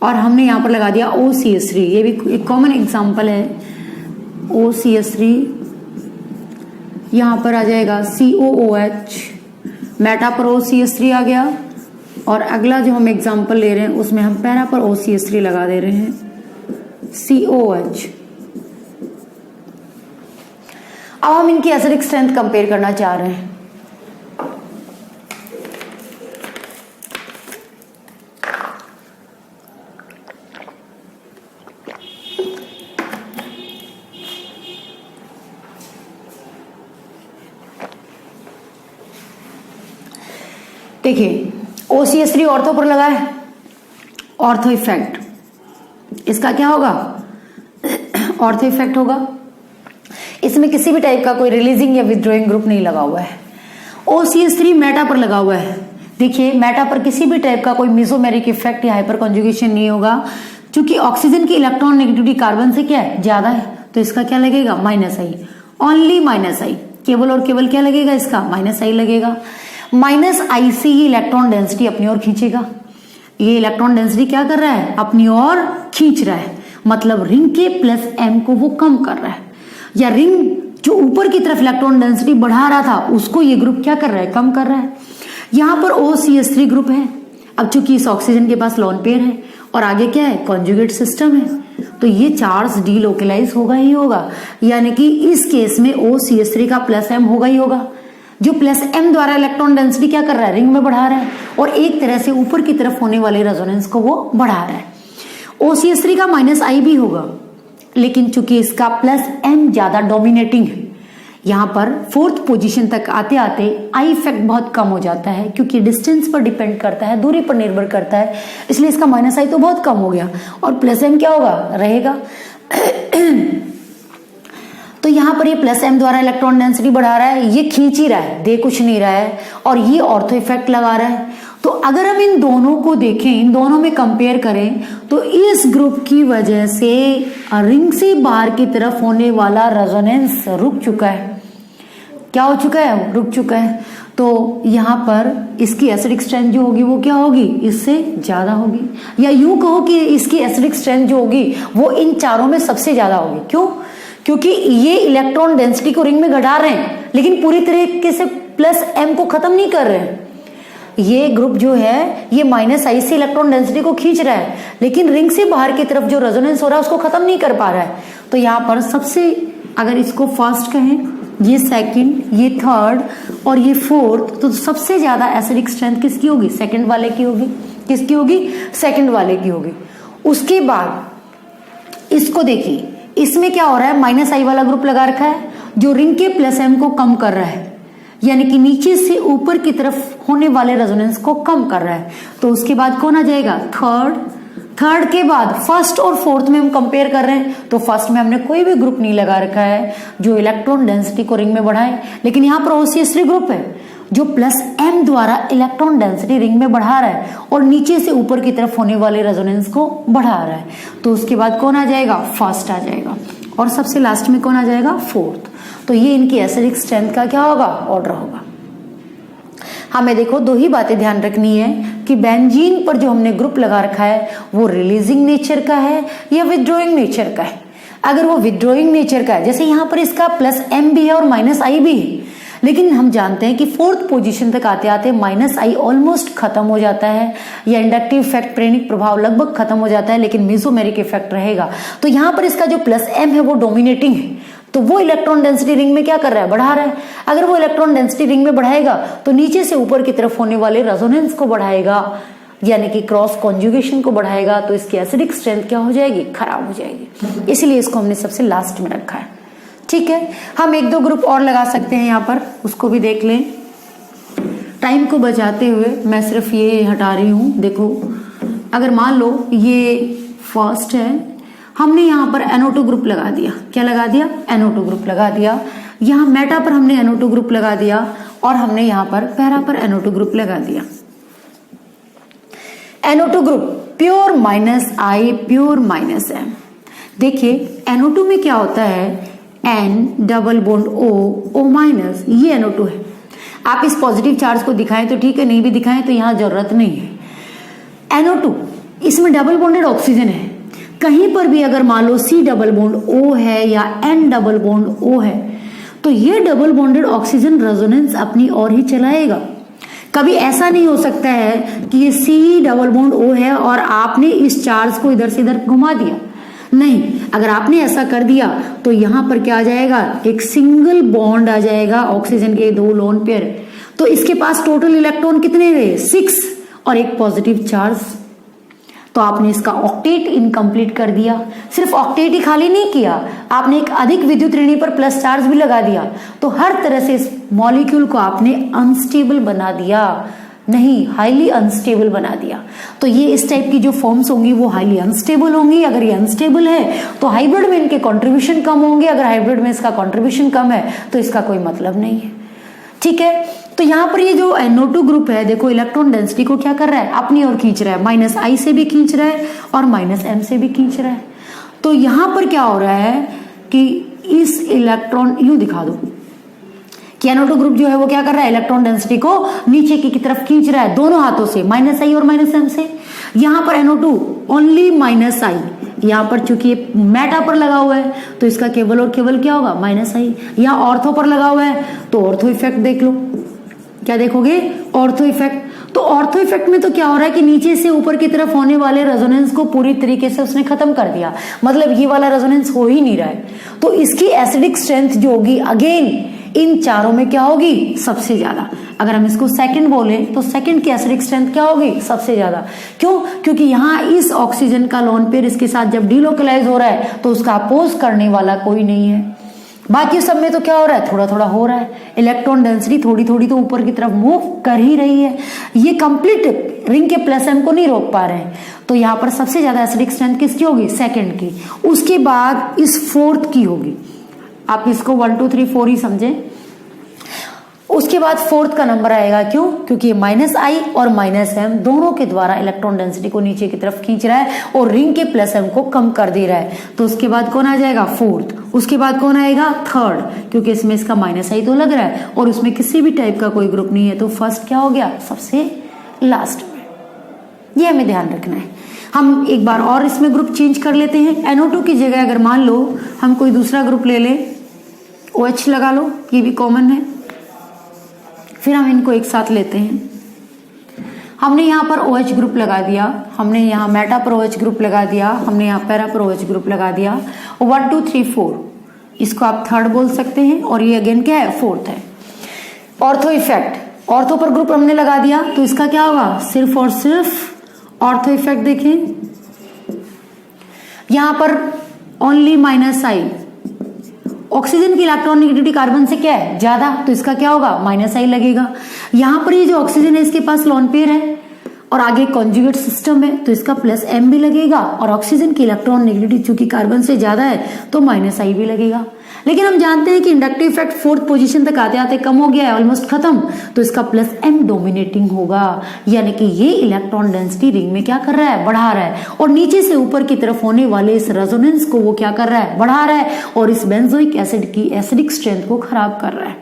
और हमने यहां पर लगा दिया OCH3। ये भी एक कॉमन एग्जांपल है, OCH3, यहां पर आ जाएगा COOH, मेटा पर OCH3 आ गया और अगला जो हम एग्जांपल ले रहे हैं उसमें हम पैरा पर OCH3 लगा दे रहे हैं COH। अब हम इनकी एसिडिक स्ट्रेंथ कंपेयर करना चाह रहे हैं। देखिए OCH3 ऑर्थो पर लगा है, ऑर्थो इफेक्ट, इसका क्या होगा, ऑर्थो इफेक्ट होगा। इसमें किसी भी टाइप का कोई रिलीजिंग या विथड्रॉइंग ग्रुप नहीं लगा हुआ है। OCH3 मेटा पर लगा हुआ है। देखिए मेटा पर किसी भी टाइप का कोई मेसोमेरिक इफेक्ट या हाइपर कॉन्जुगेशन नहीं होगा, क्योंकि ऑक्सीजन की इलेक्ट्रॉन नेगेटिविटी कार्बन से क्या है, ज्यादा है, तो इसका क्या लगेगा, -I, ओनली -I, केवल और केवल क्या लगेगा, इसका -I लगेगा। -I से ये इलेक्ट्रॉन डेंसिटी अपनी ओर खींचेगा। ये इलेक्ट्रॉन डेंसिटी क्या कर रहा है, अपनी ओर खींच रहा है, मतलब रिंग के +m को वो कम कर रहा है, या रिंग जो ऊपर की तरफ इलेक्ट्रॉन डेंसिटी बढ़ा रहा था उसको ये ग्रुप क्या कर रहा है, कम कर रहा है। यहां पर OCH3 ग्रुप है। अब चूंकि इस ऑक्सीजन के पास लोन पेयर है और आगे क्या है, कॉन्जुगेट सिस्टम है, तो ये चार्ज डीलोकलाइज होगा ही होगा, यानी कि इस केस में OCH3 का +m होगा ही होगा। जो +m द्वारा इलेक्ट्रॉन डेंसिटी क्या कर रहा है, रिंग में बढ़ा रहा है, और एक तरह से ऊपर की तरफ होने वाले रेजोनेंस को वो बढ़ा रहा है। OCH3 का -I भी होगा, लेकिन चूंकि इसका +m ज्यादा डोमिनेटिंग है, यहां पर 4th पोजीशन तक आते आते आई इफेक्ट बहुत कम हो जाता है, क्योंकि डिस्टेंस पर डिपेंड करता है, दूरी पर निर्भर करता है, इसलिए इसका -I तो बहुत कम हो गया, और +m क्या होगा, रहेगा। तो यहां पर ये +m द्वारा इलेक्ट्रॉन डेंसिटी बढ़ा रहा है, ये खींच ही रहा है, दे कुछ नहीं रहा है, और ये ऑर्थो इफेक्ट लगा रहा है। तो अगर हम इन दोनों को देखें, इन दोनों में कंपेयर करें, तो इस ग्रुप की वजह से रिंग से बाहर की तरफ होने वाला रेजोनेंस रुक चुका है। क्या हो चुका है, रुक चुका है। तो यहाँ पर इसकी एसिडिक स्ट्रेंथ जो होगी वो क्या होगी, इससे ज्यादा होगी, या यूं कहो कि इसकी एसिडिक स्ट्रेंथ जो होगी वो इन चारों में सबसे ज्यादा होगी। क्यों, क्योंकि ये इलेक्ट्रॉन डेंसिटी को रिंग में घटा रहे हैं, लेकिन पूरी तरीके से +m को खत्म नहीं कर रहे हैं। ये ग्रुप जो है ये -I से इलेक्ट्रॉन डेंसिटी को खींच रहा है, लेकिन रिंग से बाहर की तरफ जो रेजोनेंस हो रहा है उसको खत्म नहीं कर पा रहा है। तो यहाँ पर सबसे, अगर इसको फर्स्ट कहें, ये सेकंड, ये थर्ड और ये फोर्थ, तो सबसे ज्यादा एसिडिक स्ट्रेंथ किसकी होगी, सेकंड वाले की होगी। किसकी होगी, सेकंड वाले की होगी। उसके बाद इसको देखिए, इसमें क्या हो रहा है, -I वाला ग्रुप लगा रखा है जो रिंग के +m को कम कर रहा है, यानी कि नीचे से ऊपर की तरफ होने वाले रेजोनेंस को कम कर रहा है। तो उसके बाद कौन आ जाएगा, थर्ड के बाद फर्स्ट और फोर्थ में हम कंपेयर कर रहे हैं, तो फर्स्ट में हमने कोई भी ग्रुप नहीं लगा रखा है जो इलेक्ट्रॉन डेंसिटी को रिंग में बढ़ाए, लेकिन यहाँ पर OCH3 ग्रुप है जो +m द्वारा इलेक्ट्रॉन डेंसिटी रिंग में बढ़ा रहा है और नीचे से ऊपर की तरफ होने वाले रेजोनेंस को बढ़ा रहा है। तो उसके बाद कौन आ जाएगा, फर्स्ट आ जाएगा, और सबसे लास्ट में कौन आ जाएगा, फोर्थ। तो ये इनकी एसिडिक स्ट्रेंथ का क्या होगा, ऑर्डर होगा। हमें देखो दो ही बातें ध्यान रखनी है कि बेंजीन पर जो हमने ग्रुप लगा रखा है वो रिलीजिंग नेचर का है या विथड्रॉइंग नेचर का है। अगर वो विथड्रॉइंग नेचर का है, जैसे यहाँ पर इसका +m भी है और -I भी है, लेकिन हम जानते हैं कि 4th पोजीशन तक आते आते -I ऑलमोस्ट खत्म हो जाता है, या इंडक्टिव इफेक्ट, प्रेरक प्रभाव लगभग खत्म हो जाता है, लेकिन मेसोमेरिक इफेक्ट रहेगा। तो यहाँ पर इसका जो +m है वो डोमिनेटिंग है, तो वो इलेक्ट्रॉन डेंसिटी रिंग में क्या कर रहा है, बढ़ा रहा है। अगर वो इलेक्ट्रॉन डेंसिटी रिंग में बढ़ाएगा तो नीचे से ऊपर की तरफ होने वाले रेजोनेंस को बढ़ाएगा, यानी कि क्रॉस कॉन्जुगेशन को बढ़ाएगा, तो इसकी एसिडिक स्ट्रेंथ क्या हो जाएगी, खराब हो जाएगी। इसलिए इसको हमने सबसे लास्ट में रखा है। ठीक है, हम 1-2 ग्रुप और लगा सकते हैं यहाँ पर, उसको भी देख लें। टाइम को बचाते हुए मैं सिर्फ ये हटा रही हूँ। देखो, अगर मान लो ये फर्स्ट है, हमने यहाँ पर NO2 ग्रुप लगा दिया। क्या लगा दिया, NO2 ग्रुप लगा दिया। यहाँ मेटा पर हमने NO2 ग्रुप लगा दिया, और हमने यहाँ पर पैरा पर NO2 ग्रुप लगा दिया। NO2 group pure -I, pure -M। देखिए NO2 में क्या होता है, N डबल बॉन्ड O, ये NO2 है। आप इस पॉजिटिव चार्ज को दिखाएं तो ठीक है, नहीं भी दिखाएं तो यहाँ जरूरत नहीं है। NO2 इसमें डबल बॉन्डेड ऑक्सीजन है। कहीं पर भी अगर मान लो C डबल बॉन्ड O है या N डबल बॉन्ड O है, तो ये डबल बॉन्डेड ऑक्सीजन रेजोनेंस अपनी ओर ही चलाएगा। कभी ऐसा नहीं हो सकता है कि ये C डबल बॉन्ड O है और आपने इस चार्ज को इधर से इधर घुमा दिया। नहीं, अगर आपने ऐसा कर दिया तो यहाँ पर क्या आ जाएगा, एक सिंगल बॉन्ड आ जाएगा, ऑक्सीजन के 2 लोन पेयर। तो इसके पास टोटल इलेक्ट्रॉन कितने रहे, 6, और एक पॉजिटिव चार्ज। तो आपने इसका ऑक्टेट इनकम्प्लीट कर दिया। सिर्फ ऑक्टेट ही खाली नहीं किया, आपने एक अधिक विद्युत ऋणी पर प्लस चार्ज भी लगा दिया। तो हर तरह से इस मॉलिक्यूल को आपने अनस्टेबल बना दिया, नहीं, हाईली अनस्टेबल बना दिया। तो ये इस टाइप की जो फॉर्म्स होंगी वो हाईली अनस्टेबल होंगी। अगर ये अनस्टेबल है तो हाइब्रिड में इनके कंट्रीब्यूशन कम होंगे, अगर हाइब्रिड में इसका कंट्रीब्यूशन कम है तो इसका कोई मतलब नहीं है। ठीक है, तो यहाँ पर ये जो NO2 ग्रुप है, देखो इलेक्ट्रॉन डेंसिटी को क्या कर रहा है, अपनी ओर खींच रहा है, -I से भी खींच रहा है और -M से भी खींच रहा है। तो यहाँ पर क्या हो रहा है कि इस इलेक्ट्रॉन, यूं दिखा दो कि NO2 ग्रुप जो है वो क्या कर रहा है, इलेक्ट्रॉन डेंसिटी को नीचे की तरफ खींच रहा है दोनों हाथों से, -I और -M से। यहाँ पर NO2 ओनली -I, यहाँ पर चूंकि मेटा पर लगा हुआ है तो इसका केवल और केवल क्या होगा, -I। यहाँ ऑर्थो पर लगा हुआ है तो ऑर्थो इफेक्ट देख लो, क्या देखोगे, ऑर्थो इफेक्ट। तो ऑर्थो इफेक्ट में तो क्या हो रहा है कि नीचे से ऊपर की तरफ होने वाले रेजोनेंस को पूरी तरीके से उसने खत्म कर दिया, मतलब ये वाला रेजोनेंस हो ही नहीं रहा है। तो इसकी एसिडिक स्ट्रेंथ जो होगी अगेन इन चारों में क्या होगी, सबसे ज्यादा। अगर हम इसको सेकंड बोले तो सेकंड की एसिडिक स्ट्रेंथ क्या होगी, सबसे ज्यादा। क्यों, क्योंकि यहाँ इस ऑक्सीजन का लोन पेयर इसके साथ जब डीलोकलाइज हो रहा है तो उसका अपोज करने वाला कोई नहीं है। बाकी सब में तो क्या हो रहा है, थोड़ा थोड़ा हो रहा है, इलेक्ट्रॉन डेंसिटी थोड़ी थोड़ी तो ऊपर की तरफ मूव कर ही रही है। ये कंप्लीट रिंग के प्लस एम को नहीं रोक पा रहे हैं। तो यहाँ पर सबसे ज्यादा एसिडिक स्ट्रेंथ किसकी होगी, सेकंड की। उसके बाद इस फोर्थ की होगी, आप इसको 1 2 3 4 ही समझे। उसके बाद फोर्थ का नंबर आएगा, क्यों, क्योंकि -I और -M दोनों के द्वारा इलेक्ट्रॉन डेंसिटी को नीचे की तरफ खींच रहा है और रिंग के प्लस M को कम कर दे रहा है। तो उसके बाद कौन आ जाएगा, फोर्थ। उसके बाद कौन आएगा, थर्ड, क्योंकि इसमें इसका -I तो लग रहा है और उसमें किसी भी टाइप का कोई ग्रुप नहीं है। तो फर्स्ट क्या हो गया, सबसे लास्ट में। ये हमें ध्यान रखना है। हम एक बार और इसमें ग्रुप चेंज कर लेते हैं। NO2 की जगह अगर मान लो हम कोई दूसरा ग्रुप ले लें, OH लगा लो, ये भी कॉमन है। फिर हम इनको एक साथ लेते हैं। हमने यहाँ पर OH ग्रुप लगा दिया, हमने यहाँ मेटा पर OH ग्रुप लगा दिया, हमने यहाँ पैरा पर OH ग्रुप लगा दिया। 1 2 3 4 इसको आप थर्ड बोल सकते हैं और ये अगेन क्या है, फोर्थ है। ऑर्थो इफेक्ट, ऑर्थो पर ग्रुप हमने लगा दिया तो इसका क्या होगा, सिर्फ और सिर्फ ऑर्थो इफेक्ट। देखें यहाँ पर ओनली -I, ऑक्सीजन की इलेक्ट्रॉन नेगेटिविटी कार्बन से क्या है, ज्यादा, तो इसका क्या होगा, -I लगेगा। यहां पर ये जो ऑक्सीजन है इसके पास लोन पेयर है और आगे कॉन्जुगेट सिस्टम है तो इसका +M भी लगेगा और ऑक्सीजन की इलेक्ट्रॉन नेगेटिविटी चूंकि कार्बन से ज्यादा है तो -I भी लगेगा। लेकिन हम जानते हैं कि इंडक्टिव इफेक्ट फोर्थ पोजीशन तक आते आते कम हो गया है, ऑलमोस्ट खत्म, तो इसका +M डोमिनेटिंग होगा, यानी कि ये इलेक्ट्रॉन डेंसिटी रिंग में क्या कर रहा है, बढ़ा रहा है और नीचे से ऊपर की तरफ होने वाले इस रेजोनेंस को वो क्या कर रहा है, बढ़ा रहा है और इस बेंजोइक एसिड की एसिडिक स्ट्रेंथ को खराब कर रहा है।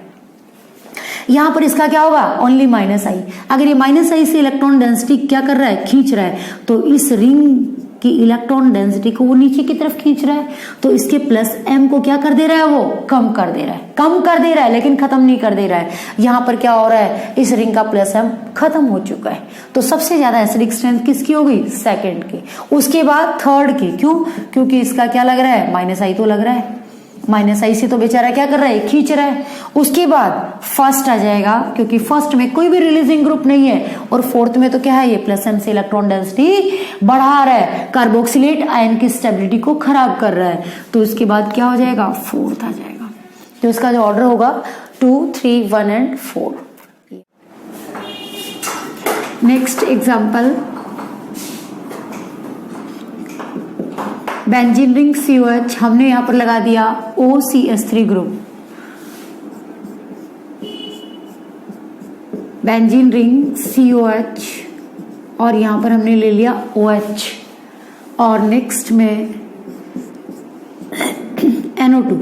यहां पर इसका क्या होगा, ओनली -I। अगर ये -I से इलेक्ट्रॉन डेंसिटी क्या कर रहा है, खींच रहा है, तो इस रिंग की इलेक्ट्रॉन डेंसिटी को वो नीचे की तरफ खींच रहा है तो इसके +M को क्या कर दे रहा है, वो कम कर दे रहा है, कम कर दे रहा है लेकिन खत्म नहीं कर दे रहा है। यहां पर क्या हो रहा है, इस रिंग का +M खत्म हो चुका है। तो सबसे ज्यादा एसिडिक स्ट्रेंथ किसकी हो गई, सेकंड की। उसके बाद थर्ड की, क्यों, क्योंकि इसका क्या लग रहा है, -I तो लग रहा है, -I से तो बेचारा क्या कर रहा है, खींच रहा है। उसके बाद फर्स्ट आ जाएगा क्योंकि फर्स्ट में कोई भी रिलीजिंग ग्रुप नहीं है और फोर्थ में तो क्या है, ये +M से इलेक्ट्रॉन डेंसिटी बढ़ा रहा है, कार्बोक्सिलेट आयन की स्टेबिलिटी को खराब कर रहा है। तो इसके बाद क्या हो जाएगा, फोर्थ आ जाएगा। तो इसका जो ऑर्डर होगा 2 3 1 and 4। Next example, benzene ring COH, हमने यहां पर लगा दिया OCH3 group. Benzene ring COH और यहां पर हमने ले लिया OH और नेक्स्ट में NO2।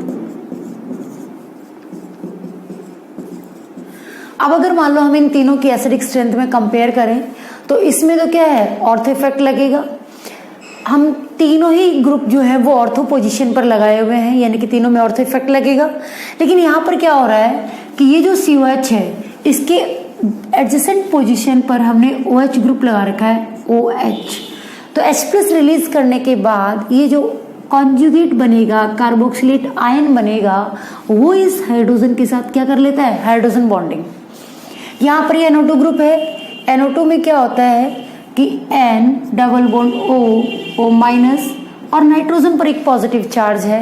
अब अगर मान लो हम इन तीनों की एसिडिक स्ट्रेंथ में कंपेयर करें तो इसमें तो क्या है, ऑर्थो इफेक्ट लगेगा। हम तीनों ही ग्रुप जो है वो ऑर्थो पोजीशन पर लगाए हुए हैं, यानी कि तीनों में ऑर्थो इफेक्ट लगेगा। लेकिन यहाँ पर क्या हो रहा है कि ये जो COH है इसके एडजेसेंट पोजीशन पर हमने OH ग्रुप लगा रखा है, OH। तो H+ रिलीज करने के बाद ये जो कॉन्जुगेट बनेगा, कार्बोक्सिलेट आयन बनेगा, वो इस हाइड्रोजन के साथ क्या कर लेता है, हाइड्रोजन बॉन्डिंग। यहाँ पर ये NO2 ग्रुप है। NO2 में क्या होता है कि N डबल बॉन्ड O और नाइट्रोजन पर एक पॉजिटिव चार्ज है।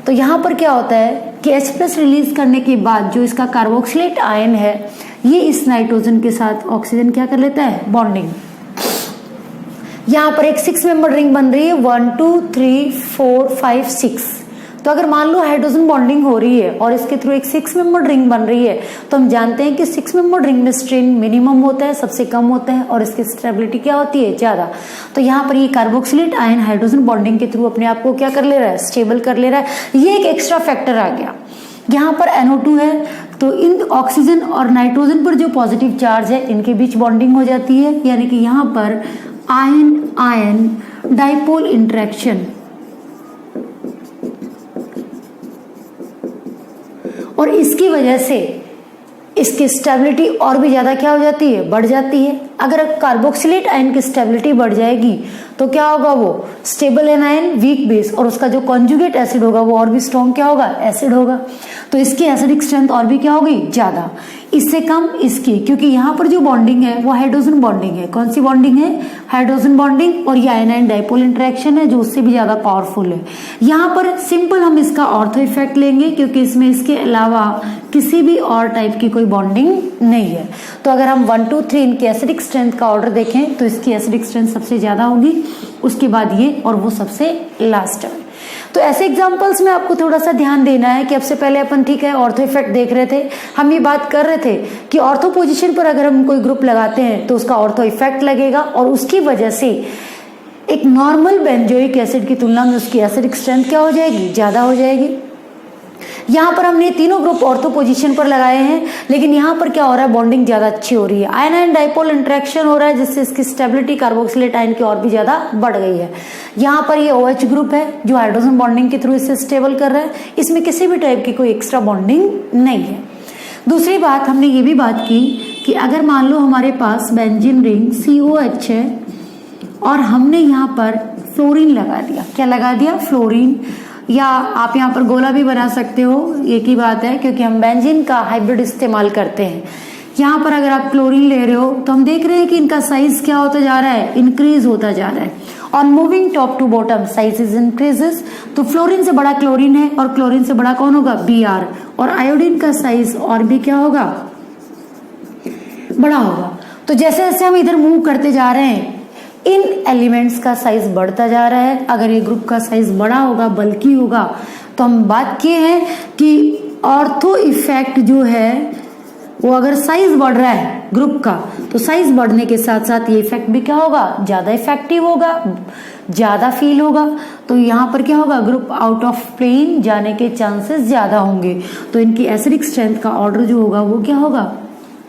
तो यहाँ पर क्या होता है कि H+ रिलीज करने के बाद जो इसका कार्बोक्सिलेट आयन है ये इस नाइट्रोजन के साथ ऑक्सीजन क्या कर लेता है, बॉन्डिंग। यहां पर एक 6 मेंबर रिंग बन रही है, 1 2 3 4 5 6। तो अगर मान लो हाइड्रोजन बॉन्डिंग हो रही है और इसके थ्रू एक 6 मेंबर रिंग बन रही है, तो हम जानते हैं कि 6 मेंबर रिंग में स्ट्रेन मिनिमम होता है, सबसे कम होता है, और इसकी स्टेबिलिटी क्या होती है, ज्यादा। तो यहाँ पर ये कार्बोक्सिलेट आयन हाइड्रोजन बॉन्डिंग के थ्रू अपने आप को क्या कर ले रहा है, स्टेबल कर ले रहा है। ये एक एक्स्ट्रा फैक्टर आ गया। यहाँ पर NO2 है, तो इन ऑक्सीजन और नाइट्रोजन पर जो पॉजिटिव चार्ज है इनके बीच बॉन्डिंग हो जाती है, यानी कि यहाँ पर आयन आयन डाइपोल इंटरेक्शन, और इसकी वजह से इसकी स्टेबिलिटी और भी ज्यादा क्या हो जाती है, बढ़ जाती है। अगर कार्बोक्सिलेट आयन की स्टेबिलिटी बढ़ जाएगी तो क्या होगा, वो स्टेबल एनायन वीक बेस, और उसका जो कॉन्जुगेट एसिड होगा वो और भी स्ट्रॉन्ग क्या होगा, एसिड होगा। तो इसकी एसिडिक स्ट्रेंथ और भी क्या होगी, ज्यादा। इससे कम इसकी, क्योंकि यहाँ पर जो बॉन्डिंग है वो हाइड्रोजन बॉन्डिंग है। कौन सी बॉन्डिंग है, हाइड्रोजन बॉन्डिंग, और ये आयन डाइपोल इंटरेक्शन है जो उससे भी ज्यादा पावरफुल है। यहाँ पर सिंपल हम इसका ऑर्थो इफेक्ट लेंगे, क्योंकि इसमें इसके अलावा किसी भी और टाइप की कोई बॉन्डिंग नहीं है। तो अगर हम 1 2 3 इनकी एसिडिक स्ट्रेंथ का ऑर्डर देखें तो इसकी एसिडिक स्ट्रेंथ सबसे ज्यादा होगी, उसके बाद ये, और वो सबसे लास्ट है। तो ऐसे एग्जांपल्स में आपको थोड़ा सा ध्यान देना है कि अब से पहले अपन ठीक है ऑर्थो इफेक्ट देख रहे थे, हम ये बात कर रहे थे कि ऑर्थो पोजीशन पर अगर हम कोई ग्रुप लगाते हैं तो उसका ऑर्थो इफेक्ट लगेगा, और उसकी वजह से एक नॉर्मल बेंजोइक एसिड की तुलना में उसकी एसिडिक स्ट्रेंथ क्या हो जाएगी, ज्यादा हो जाएगी। यहाँ पर हमने तीनों ग्रुप ऑर्थो पोजीशन पर लगाए हैं, लेकिन यहाँ पर क्या हो रहा है, बॉन्डिंग ज्यादा अच्छी हो रही है, आयन आयन डाइपोल इंटरेक्शन हो रहा है, जिससे इसकी स्टेबिलिटी कार्बोक्सिलेट आयन की और भी ज्यादा बढ़ गई है। यहाँ पर ये OH ग्रुप है जो हाइड्रोजन बॉन्डिंग के थ्रू इसे स्टेबल कर रहा है, इसमें किसी भी टाइप की कोई एक्स्ट्रा बॉन्डिंग नहीं है। दूसरी बात, हमने ये भी बात की कि अगर मान लो हमारे पास बेंजीन रिंग COH है और हमने यहाँ पर फ्लोरीन लगा दिया, क्या लगा दिया, फ्लोरीन, या आप यहाँ पर गोला भी बना सकते हो, एक ही बात है, क्योंकि हम बेंजीन का हाइब्रिड इस्तेमाल करते हैं। यहाँ पर अगर आप क्लोरीन ले रहे हो तो हम देख रहे हैं कि इनका साइज क्या होता जा रहा है, इंक्रीज होता जा रहा है। On moving top to bottom size is increases. तो फ्लोरीन से बड़ा क्लोरीन है और क्लोरीन से बड़ा कौन होगा, Br, और आयोडीन का साइज और भी क्या होगा, बड़ा होगा। तो जैसे जैसे हम इधर मूव करते जा रहे हैं इन एलिमेंट्स का साइज बढ़ता जा रहा है। अगर ये ग्रुप का साइज बड़ा होगा, बल्कि होगा, तो हम बात किए हैं कि ऑर्थो इफेक्ट जो है वो अगर साइज बढ़ रहा है ग्रुप का, तो साइज बढ़ने के साथ साथ ये इफेक्ट भी क्या होगा, ज्यादा इफेक्टिव होगा, ज्यादा फील होगा। तो यहाँ पर क्या होगा, ग्रुप आउट ऑफ प्लेन जाने के चांसेस ज्यादा होंगे। तो इनकी एसिडिक स्ट्रेंथ का ऑर्डर जो होगा वो क्या होगा,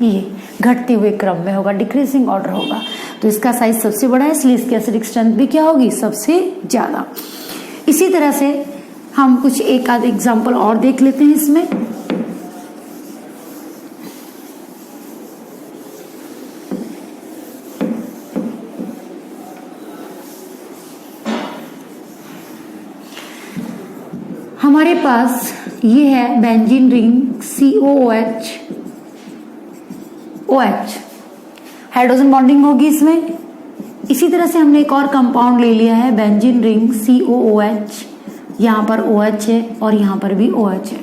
ये घटते हुए क्रम में होगा, डिक्रीजिंग ऑर्डर होगा। तो इसका साइज सबसे बड़ा है, इसलिए इसकी एसिडिक स्ट्रेंथ भी क्या होगी, सबसे ज्यादा। इसी तरह से हम कुछ एक आध एग्जांपल और देख लेते हैं इसमें। हमारे पास ये है benzene ring COOH, OH, hydrogen bonding होगी इसमें। इसी तरह से हमने एक और कंपाउंड ले लिया है बेंजीन रिंग COOH, यहाँ पर OH है और यहाँ पर भी OH है।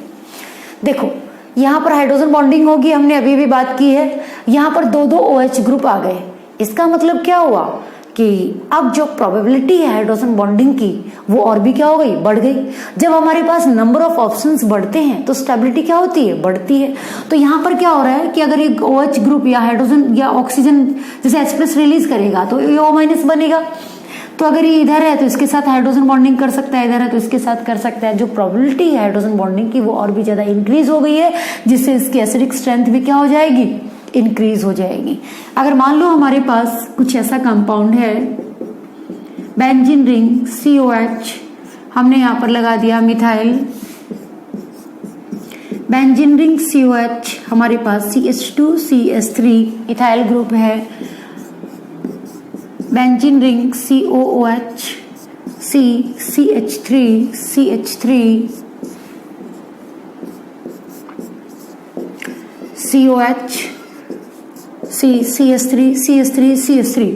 देखो यहाँ पर हाइड्रोजन बॉन्डिंग होगी, हमने अभी भी बात की है। यहाँ पर दो OH ग्रुप आ गए, इसका मतलब क्या हुआ कि अब जो प्रोबेबिलिटी है हाइड्रोजन बॉन्डिंग की वो और भी क्या हो गई, बढ़ गई। जब हमारे पास नंबर ऑफ ऑप्शंस बढ़ते हैं तो स्टेबिलिटी क्या होती है, बढ़ती है। तो यहाँ पर क्या हो रहा है कि अगर एक OH ग्रुप या हाइड्रोजन या ऑक्सीजन जैसे H+ रिलीज करेगा तो ये O- बनेगा। तो अगर ये इधर है तो इसके साथ हाइड्रोजन बॉन्डिंग कर सकता है, इधर है तो इसके साथ कर सकता है। जो प्रोबेबिलिटी है हाइड्रोजन बॉन्डिंग की वो और भी ज्यादा इंक्रीज हो गई है, जिससे इसकी एसिडिक स्ट्रेंथ भी क्या हो जाएगी, इंक्रीज हो जाएगी। अगर मान लो हमारे पास कुछ ऐसा कंपाउंड है बेंजीन रिंग COH, हमने यहाँ पर लगा दिया मिथाइल। बेंजीन रिंग COH हमारे पास CH2CH3 इथाइल ग्रुप है। Benzene ring COOH CH3 COH CH3 CH3 CH3।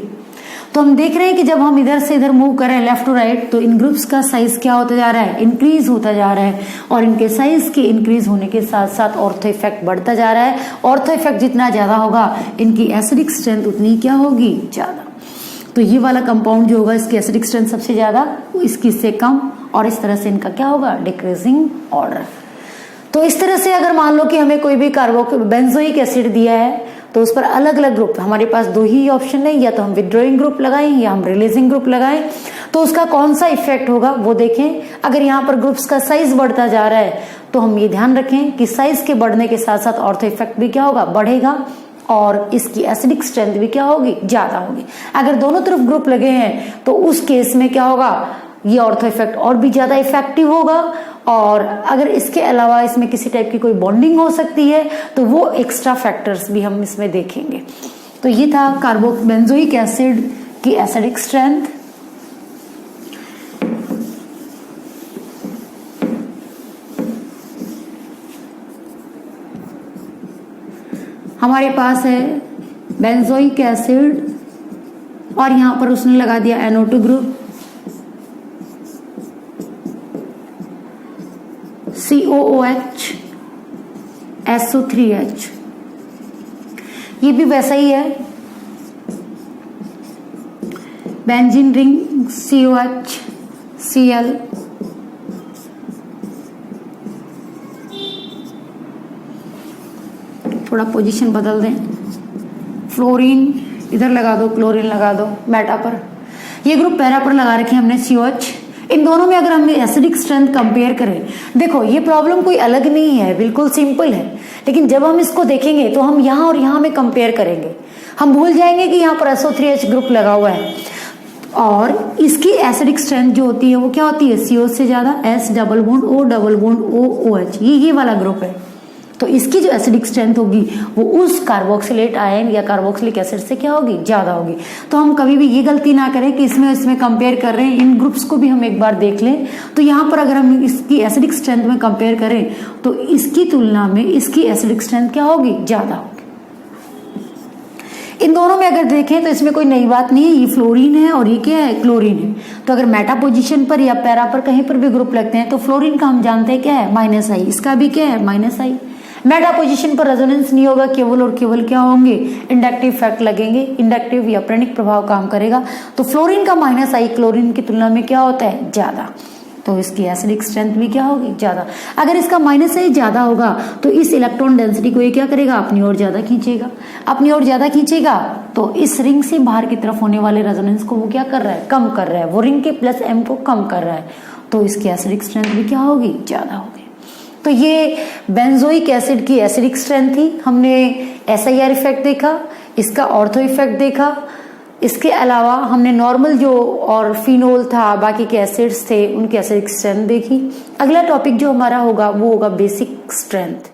तो हम देख रहे हैं कि जब हम इधर से इधर मूव कर रहे हैं लेफ्ट टू राइट, तो इन ग्रुप्स का साइज क्या होता जा रहा है, इंक्रीज होता जा रहा है, और इनके साइज के इंक्रीज होने के साथ साथ ऑर्थो इफेक्ट बढ़ता जा रहा है। ऑर्थो इफेक्ट जितना ज्यादा होगा इनकी एसिडिक स्ट्रेंथ उतनी क्या होगी, ज्यादा। तो ये वाला कंपाउंड जो होगा इसकी एसिडिक स्ट्रेंथ सबसे ज्यादा, इसकी से कम, और इस तरह से इनका क्या होगा, डिक्रीजिंग ऑर्डर। तो इस तरह से अगर मान लो कि हमें कोई भी बेंजोइक एसिड दिया है तो उस पर अलग अलग ग्रुप, हमारे पास दो ही ऑप्शन है, या तो हम विड्रॉइंग ग्रुप लगाएं या हम रिलीजिंग ग्रुप लगाएं, तो उसका कौन सा इफेक्ट होगा वो देखें। अगर यहाँ पर ग्रुप्स का साइज बढ़ता जा रहा है तो हम ये ध्यान रखें कि साइज के बढ़ने के साथ साथ ऑर्थो इफेक्ट भी क्या होगा, बढ़ेगा, और इसकी एसिडिक स्ट्रेंथ भी क्या होगी, ज्यादा होगी। अगर दोनों तरफ ग्रुप लगे हैं तो उस केस में क्या होगा, ये ऑर्थो इफेक्ट और भी ज्यादा इफेक्टिव होगा, और अगर इसके अलावा इसमें किसी टाइप की कोई बॉन्डिंग हो सकती है तो वो एक्स्ट्रा फैक्टर्स भी हम इसमें देखेंगे। तो ये था कार्बोबेंजोइक एसिड की एसिडिक स्ट्रेंथ। हमारे पास है बेंजोइक एसिड और यहां पर उसने लगा दिया NO2 ग्रुप, COOH SO3H, ये भी वैसा ही है, बेंजीन रिंग COH Cl, थोड़ा पोजीशन बदल दें, फ्लोरीन इधर लगा दो, क्लोरीन लगा दो मेटा पर, ये ग्रुप पैरा पर लगा रखे हमने COH। इन दोनों में अगर हम एसिडिक स्ट्रेंथ कंपेयर करें, देखो ये प्रॉब्लम कोई अलग नहीं है, बिल्कुल सिंपल है, लेकिन जब हम इसको देखेंगे तो हम यहाँ और यहाँ में कंपेयर करेंगे, हम भूल जाएंगे कि यहाँ पर SO3H ग्रुप लगा हुआ है, और इसकी एसिडिक स्ट्रेंथ जो होती है वो क्या होती है, CO से ज्यादा, S double bond O double bond O OH, ये वाला ग्रुप है। तो इसकी जो एसिडिक स्ट्रेंथ होगी वो उस कार्बोक्सिलेट आयन या कार्बोक्सिलिक एसिड से क्या होगी, ज्यादा होगी। तो हम कभी भी ये गलती ना करें कि इसमें कंपेयर कर रहे हैं, इन ग्रुप्स को भी हम एक बार देख लें। तो यहाँ पर अगर हम इसकी एसिडिक स्ट्रेंथ में कंपेयर करें तो इसकी तुलना में इसकी एसिडिक स्ट्रेंथ क्या होगी, ज्यादा होगी। इन दोनों में अगर देखें तो इसमें कोई नई बात नहीं है, ये फ्लोरीन है और ये क्या है, क्लोरीन है। तो अगर मेटा पोजीशन पर या पैरा पर कहीं पर भी ग्रुप लगते हैं तो फ्लोरीन का हम जानते हैं क्या है, -I, इसका भी क्या है, -I। मेटा पोजीशन पर रेजोनेंस नहीं होगा, केवल और केवल क्या होंगे, इंडक्टिव इफेक्ट लगेंगे, इंडक्टिव या प्रेरक प्रभाव काम करेगा। तो फ्लोरीन का -I क्लोरीन की तुलना में क्या होता है, ज्यादा, तो इसकी एसिडिक स्ट्रेंथ भी क्या होगी, ज्यादा। अगर इसका -I ज्यादा होगा तो इस इलेक्ट्रॉन डेंसिटी को ये क्या करेगा, अपनी ओर ज्यादा खींचेगा, अपनी ओर ज्यादा खींचेगा, तो इस रिंग से बाहर की तरफ होने वाले रेजोनेंस को वो क्या कर रहा है, कम कर रहा है, वो रिंग के +M को कम कर रहा है, तो इसकी एसिडिक स्ट्रेंथ भी क्या होगी, ज्यादा होगी। तो ये बेंजोइक एसिड की एसिडिक स्ट्रेंथ थी। हमने SIR इफेक्ट देखा, इसका ऑर्थो इफेक्ट देखा, इसके अलावा हमने नॉर्मल जो और फिनोल था, बाकी के एसिड्स थे, उनकी एसिडिक स्ट्रेंथ देखी। अगला टॉपिक जो हमारा होगा वो होगा बेसिक स्ट्रेंथ।